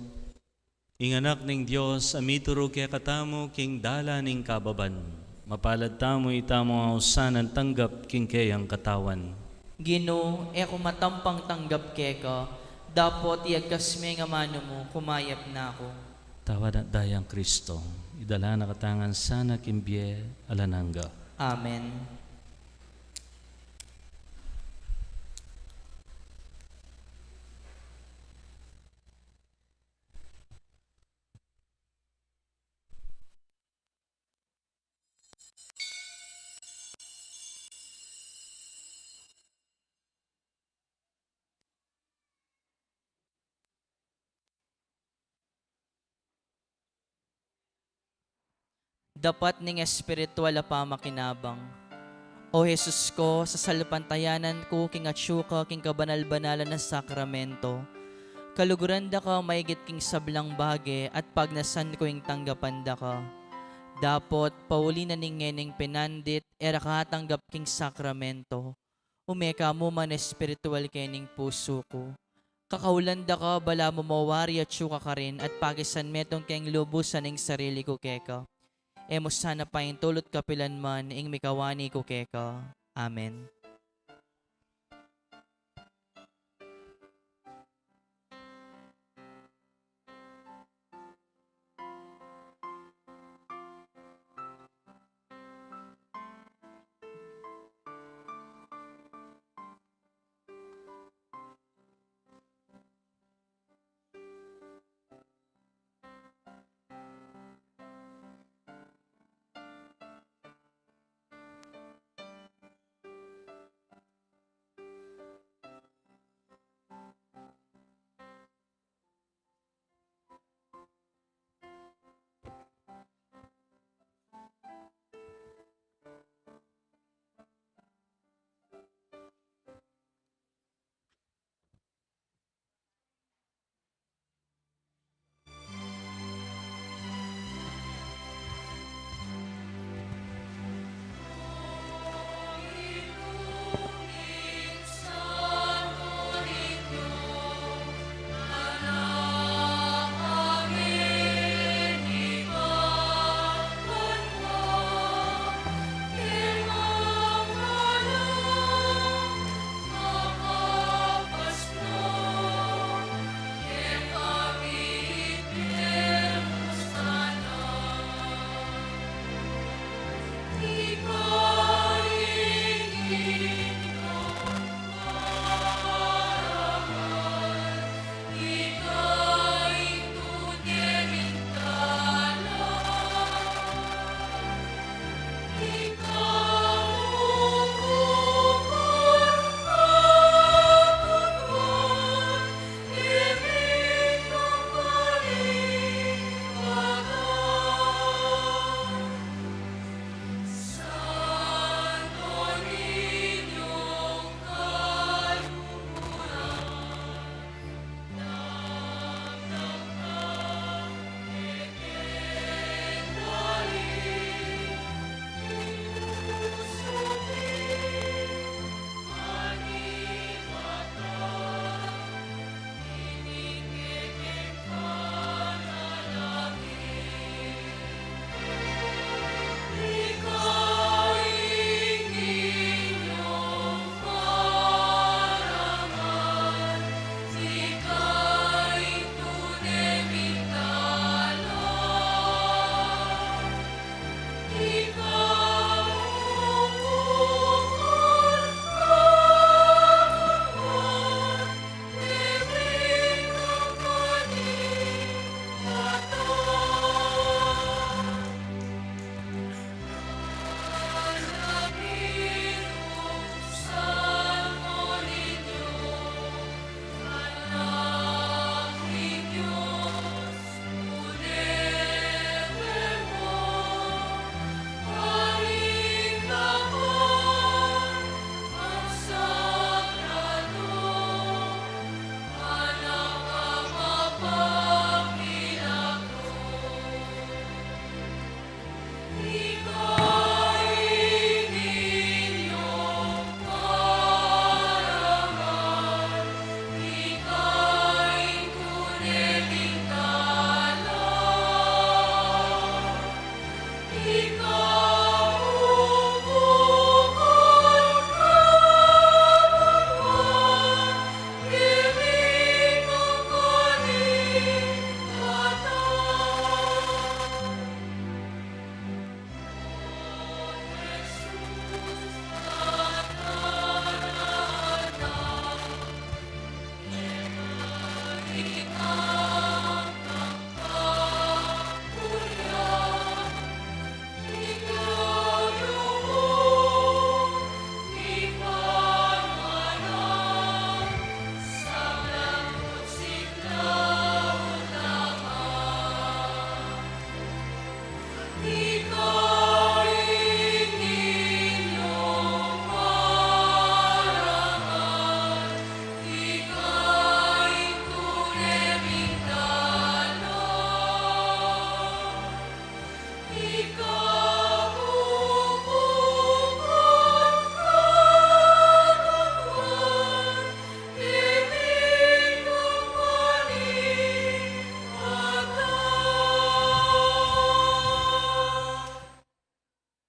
ing anak ning Dios, amituro kaya katamo king dala ning kababan. Mapalad tamo itamo ang usanan tanggap king kayang katawan. Ginoo, eko matampang tanggap keka, dapot iagkas may nga mano mo, kumayap na ako. Tawad at dayang Kristo, idala na katangan sana kimbye alanangga. Amen. Dapat ning espiritual a pamakinabang. O Jesus ko, sa salpantayanan ko, king atsyuka, king kabanal-banalan na sakramento, kaluguran da ka, maigit king sablang bage, at pagnasan ko ing tanggapan da ka. Dapot, pauli na ning ngeneng pinandit, era katanggap king sakramento. Umeka mo man espiritual kening puso ko. Kakaulan da ka, bala mo mawari at syuka ka rin, at pagisan metong keng lubusan ing sarili ko keka. Emo sana pa yung tulot kapilan man, ing mikawani ko keka. Amen.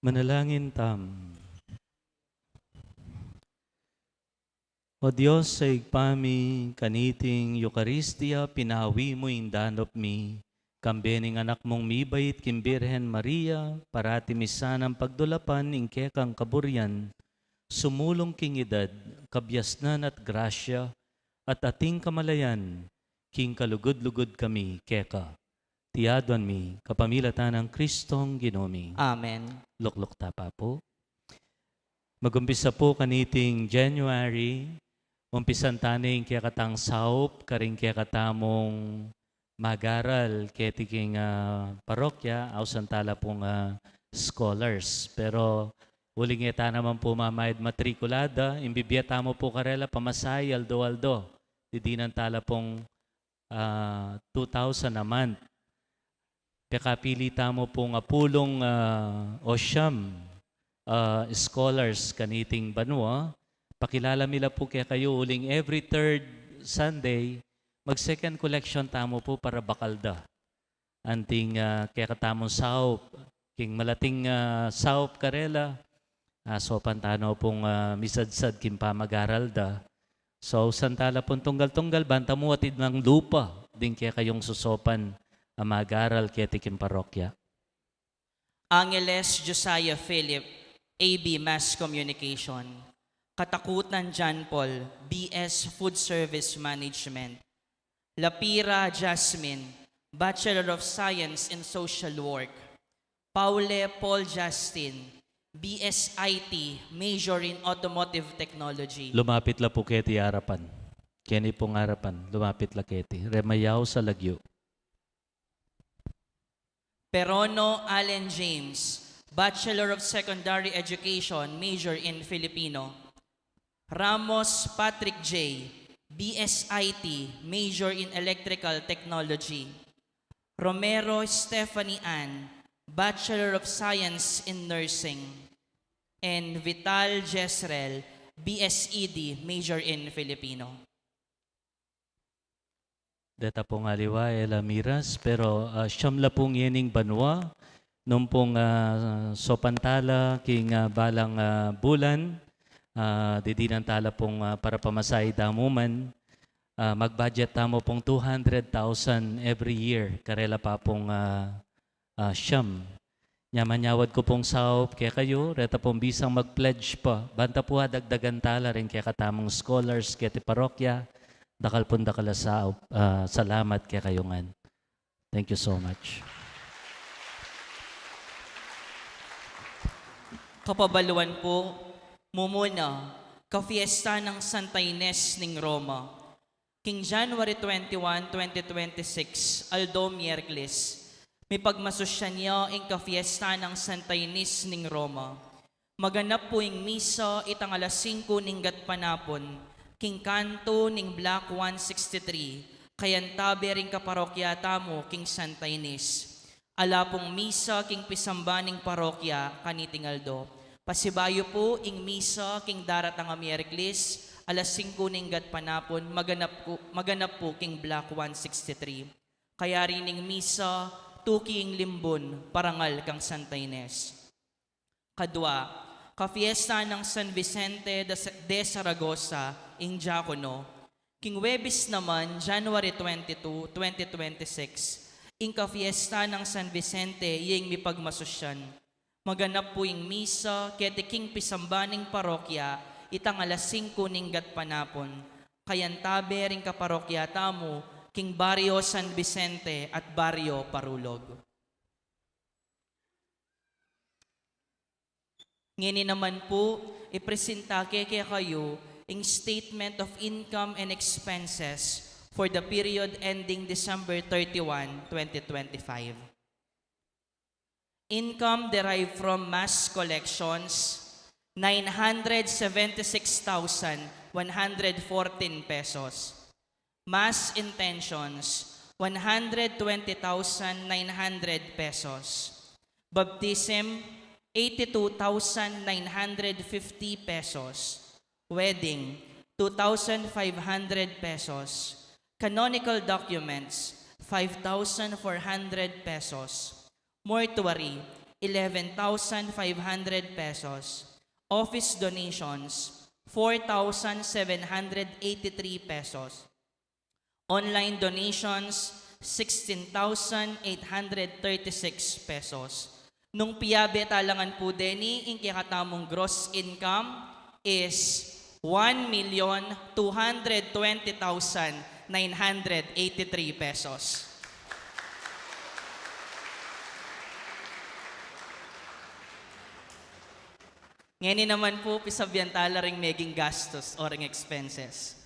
Manalangin tam. O Diyos, sa igpami, kaniting Eucharistia, pinawi mo yung danop mi. Kambening anak mong mibait, Kimbirhen Maria, parati misan ang pagdulapan, ingkekang kaburyan, sumulong king edad, kabyasnan at grasya, at ating kamalayan, king kalugod-lugod kami, keka. Tiadwan mi, kapamilatan ng Kristong Ginomi. Amen. Lukluk tapa po. Magumpisa po kaniting January, umpisan taning kaya katang saup, karing kaya katamong magaral ketiking parokya, ausan tala pong scholars. Pero uling eta naman po mamayad matrikulada, imbibiyata mo po karela pamasay, aldo-aldo. Didinan tala pong 2,000 a month. Pekapili tamo pong apulong o siyam scholars kaniting banwa. Pakilala mila po kaya kayo uling every third Sunday, mag-second collection tamo po para bakalda. Anting kaya katamong saup, king malating saup karela, so pantano pong misadsad king pamagaralda. So santala pong tunggal-tunggal, banta mo atid ng lupa, din kaya kayong susopan mag-aral ketikim parokya. Angeles Josiah Philip, AB Mass Communication. Katakutan John Paul, BS Food Service Management. Lapira Jasmine, Bachelor of Science in Social Work. Paule Paul Justin, BS IT, Major in Automotive Technology. Lumapit la po keti harapan. Keni pong harapan, lumapit la keti. Remayaw sa lagyo. Perono Allen James, Bachelor of Secondary Education, Major in Filipino. Ramos Patrick J., BSIT, Major in Electrical Technology. Romero Stephanie Ann, Bachelor of Science in Nursing. And Vital Jezreel, BSED, Major in Filipino. Deta pong aliwa, Ella Miras, pero siyam la pong yening banwa, nung pong sopantala, king balang bulan, didinan tala pong para pamasay damuman, mag-budget tamo pong 200,000 every year, karela pa pong siyam. Nyamanyawad ko pong saup kaya kayo, reta pong bisang mag-pledge pa, banta po dagdagan tala rin kaya katamong scholars kaya ti parokya, dakal pong dakala sa salamat kaya kayongan. Thank you so much. Kapabaluan po, mumuna, kafiesta ng Santa Ines ning Roma. King January 21, 2026, Aldo Miercles, may pagmasusya niya ang kafiesta ng Santa Ines ning Roma. Maganap po yung misa itang alas 5 ning gatpanapon, king kanto ning Block 163, kayan tabi ring kaparokya tamo king Santa Ines. Ala pong misa king pisamba ning parokya kaniting Aldo. Pasibayo po ing misa king darat ng Miercles, alas 5 ning gatpanapon, maganap po king Block 163. Kaya rin ning misa, tuki ing limbon, parangal kang Santa Ines. Kadwa, kafiesta ng San Vicente de Zaragoza, ing Diacono. King Webis naman, January 22, 2026, ing kafiesta ng San Vicente, yung mipagmasusyan. Maganap po ing misa, kete king pisambaning parokya, itang alas 5 ning gatpanapon. Kayan tabe ring kaparokya tamo, king Barrio San Vicente at Barrio Parulog. Ngini naman po, ipresenta kaya kayo ang Statement of Income and Expenses for the period ending December 31, 2025. Income derived from mass collections, 976,114 pesos. Mass intentions, 120,900 pesos. Baptism, 82,950 pesos. Wedding, 2,500 pesos. Canonical documents, 5,400 pesos. Mortuary, 11,500 pesos. Office donations, 4,783 pesos. Online donations, 16,836 pesos. Nung piyabe talangan po deni, ang kakatamong gross income is 1,220,983 pesos. Ngayon naman po, pisabyan tala ring meging gastos o ring expenses.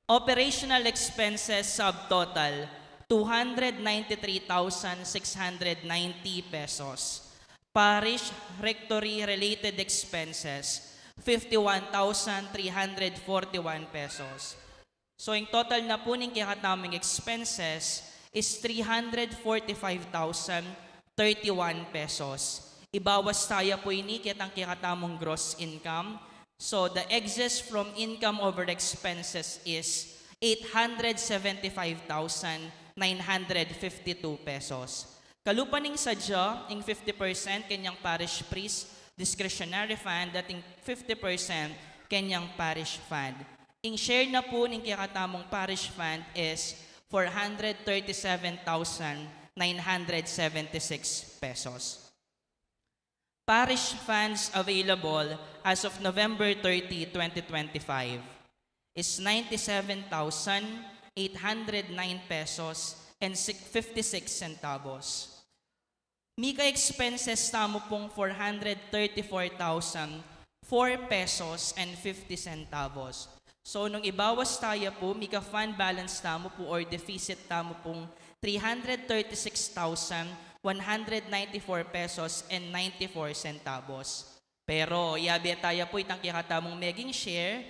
Operational expenses subtotal, 293,690 pesos. Parish rectory related expenses, 51,341 pesos. So yung total na po ng kakataming expenses is 345,031 pesos. Ibawas tayo po ini kitang kakatamong gross income. So the excess from income over expenses is 875,952 pesos. Kalupaning sadya, ing 50% kanyang parish priest discretionary fund at ing 50% kanyang parish fund. Ing share na po ng kakatamong parish fund is 437,976 pesos. Parish funds available as of November 30, 2025 is 97,809 pesos and 56 centavos. Mika expenses tamo pong 434,004 pesos and 50 centavos. So nung ibawas tayo po, Mika fund balance tamo po or deficit tamo pong 336,194 pesos and 94 centavos. Pero yabi tayo po itang kikatamong meging share,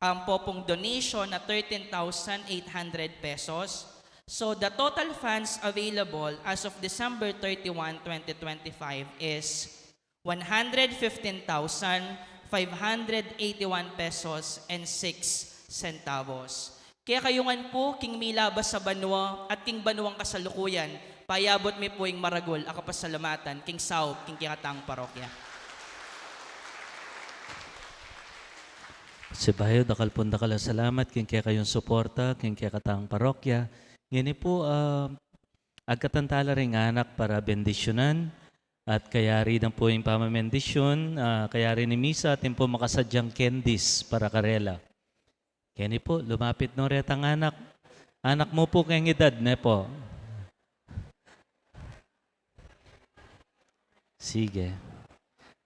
ang popong donation na 13,800 pesos. So the total funds available as of December 31, 2025 is 115,581 pesos and 6 centavos. Kaya kayungan po, king milabas sa banwa at king banwang kasalukuyan, payabot mi po yung maragol, akapasalamatan, king saop, king kikatang parokya. Si Bayo, dakal pun dakal salamat, king kaya kayong suporta, king kaya katang parokya. Ngini po, agkatantala rin anak para bendisyonan at kaya rin po yung pamamendisyon, kaya rin ni Misa atin po makasadyang candies para karela. Kaya po, lumapit no retang anak. Anak mo po kayong edad, ne po. Sige.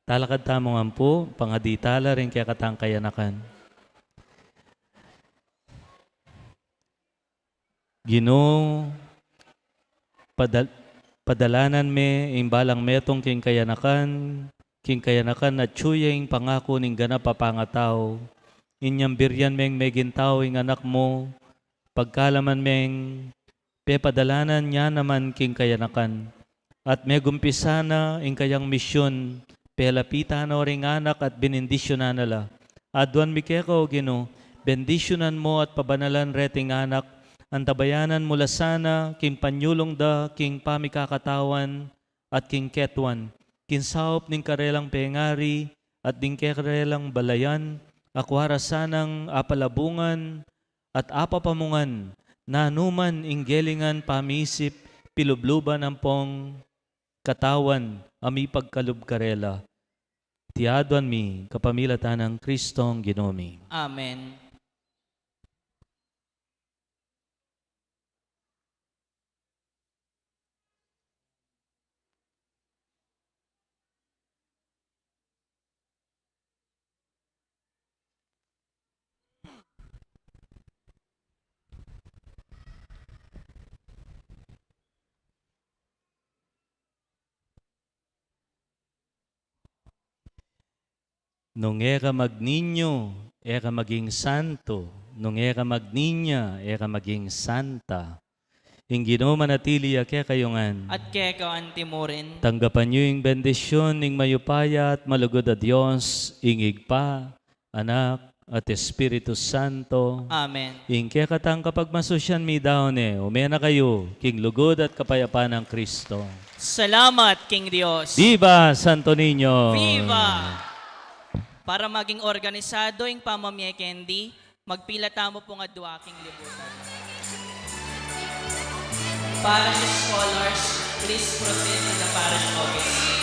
Talakad tamong po, pangaditala rin kaya katang kayanakan. Ginoo, padalanan me, imbalang metong king kayanakan at tsuyeng pangako ning ganap papangataw. Inyang biryan meng megintaw ing anak mo, pagkalaman meng pepadalanan niya naman king kayanakan. At megumpisa na ing kayang misyon, pelapita na ring anak at benindisyonan nala. Adwan mikeko, Ginoo, bendisyonan mo at pabanalan reting anak, antabayanan mula sana, king panyulong da, king pamikakatawan, at king ketwan, king saop ning karelang pengari, at ding karelang balayan, akwara sanang apalabungan, at apapamungan, nanuman inggelingan pamisip, pilubluban ang pong katawan, ami pagkalub karela. Tiadwan mi, kapamilatan ng Kristong Ginomi. Amen. Nung era magninyo, era maging santo. Nung era magninya, era maging santa. Ing Ginoo manatili kaya kayongan. At kaya ka antimorin, Tanggapan niyo yung bendisyon ing mayupaya at malugod a Diyos, ing Igpa, Anak, at Espiritu Santo. Amen. Ing kaya katang kapag masusyan mi daon umena kayo, king lugod at kapayapaan ng Kristo. Salamat, King Dios. Viva Santo Niño! Viva! Para maging organisado yung pamamiyay Kendi, magpilata mo po nga duwa king libutan. Para sa scholars, please proceed to the parish office.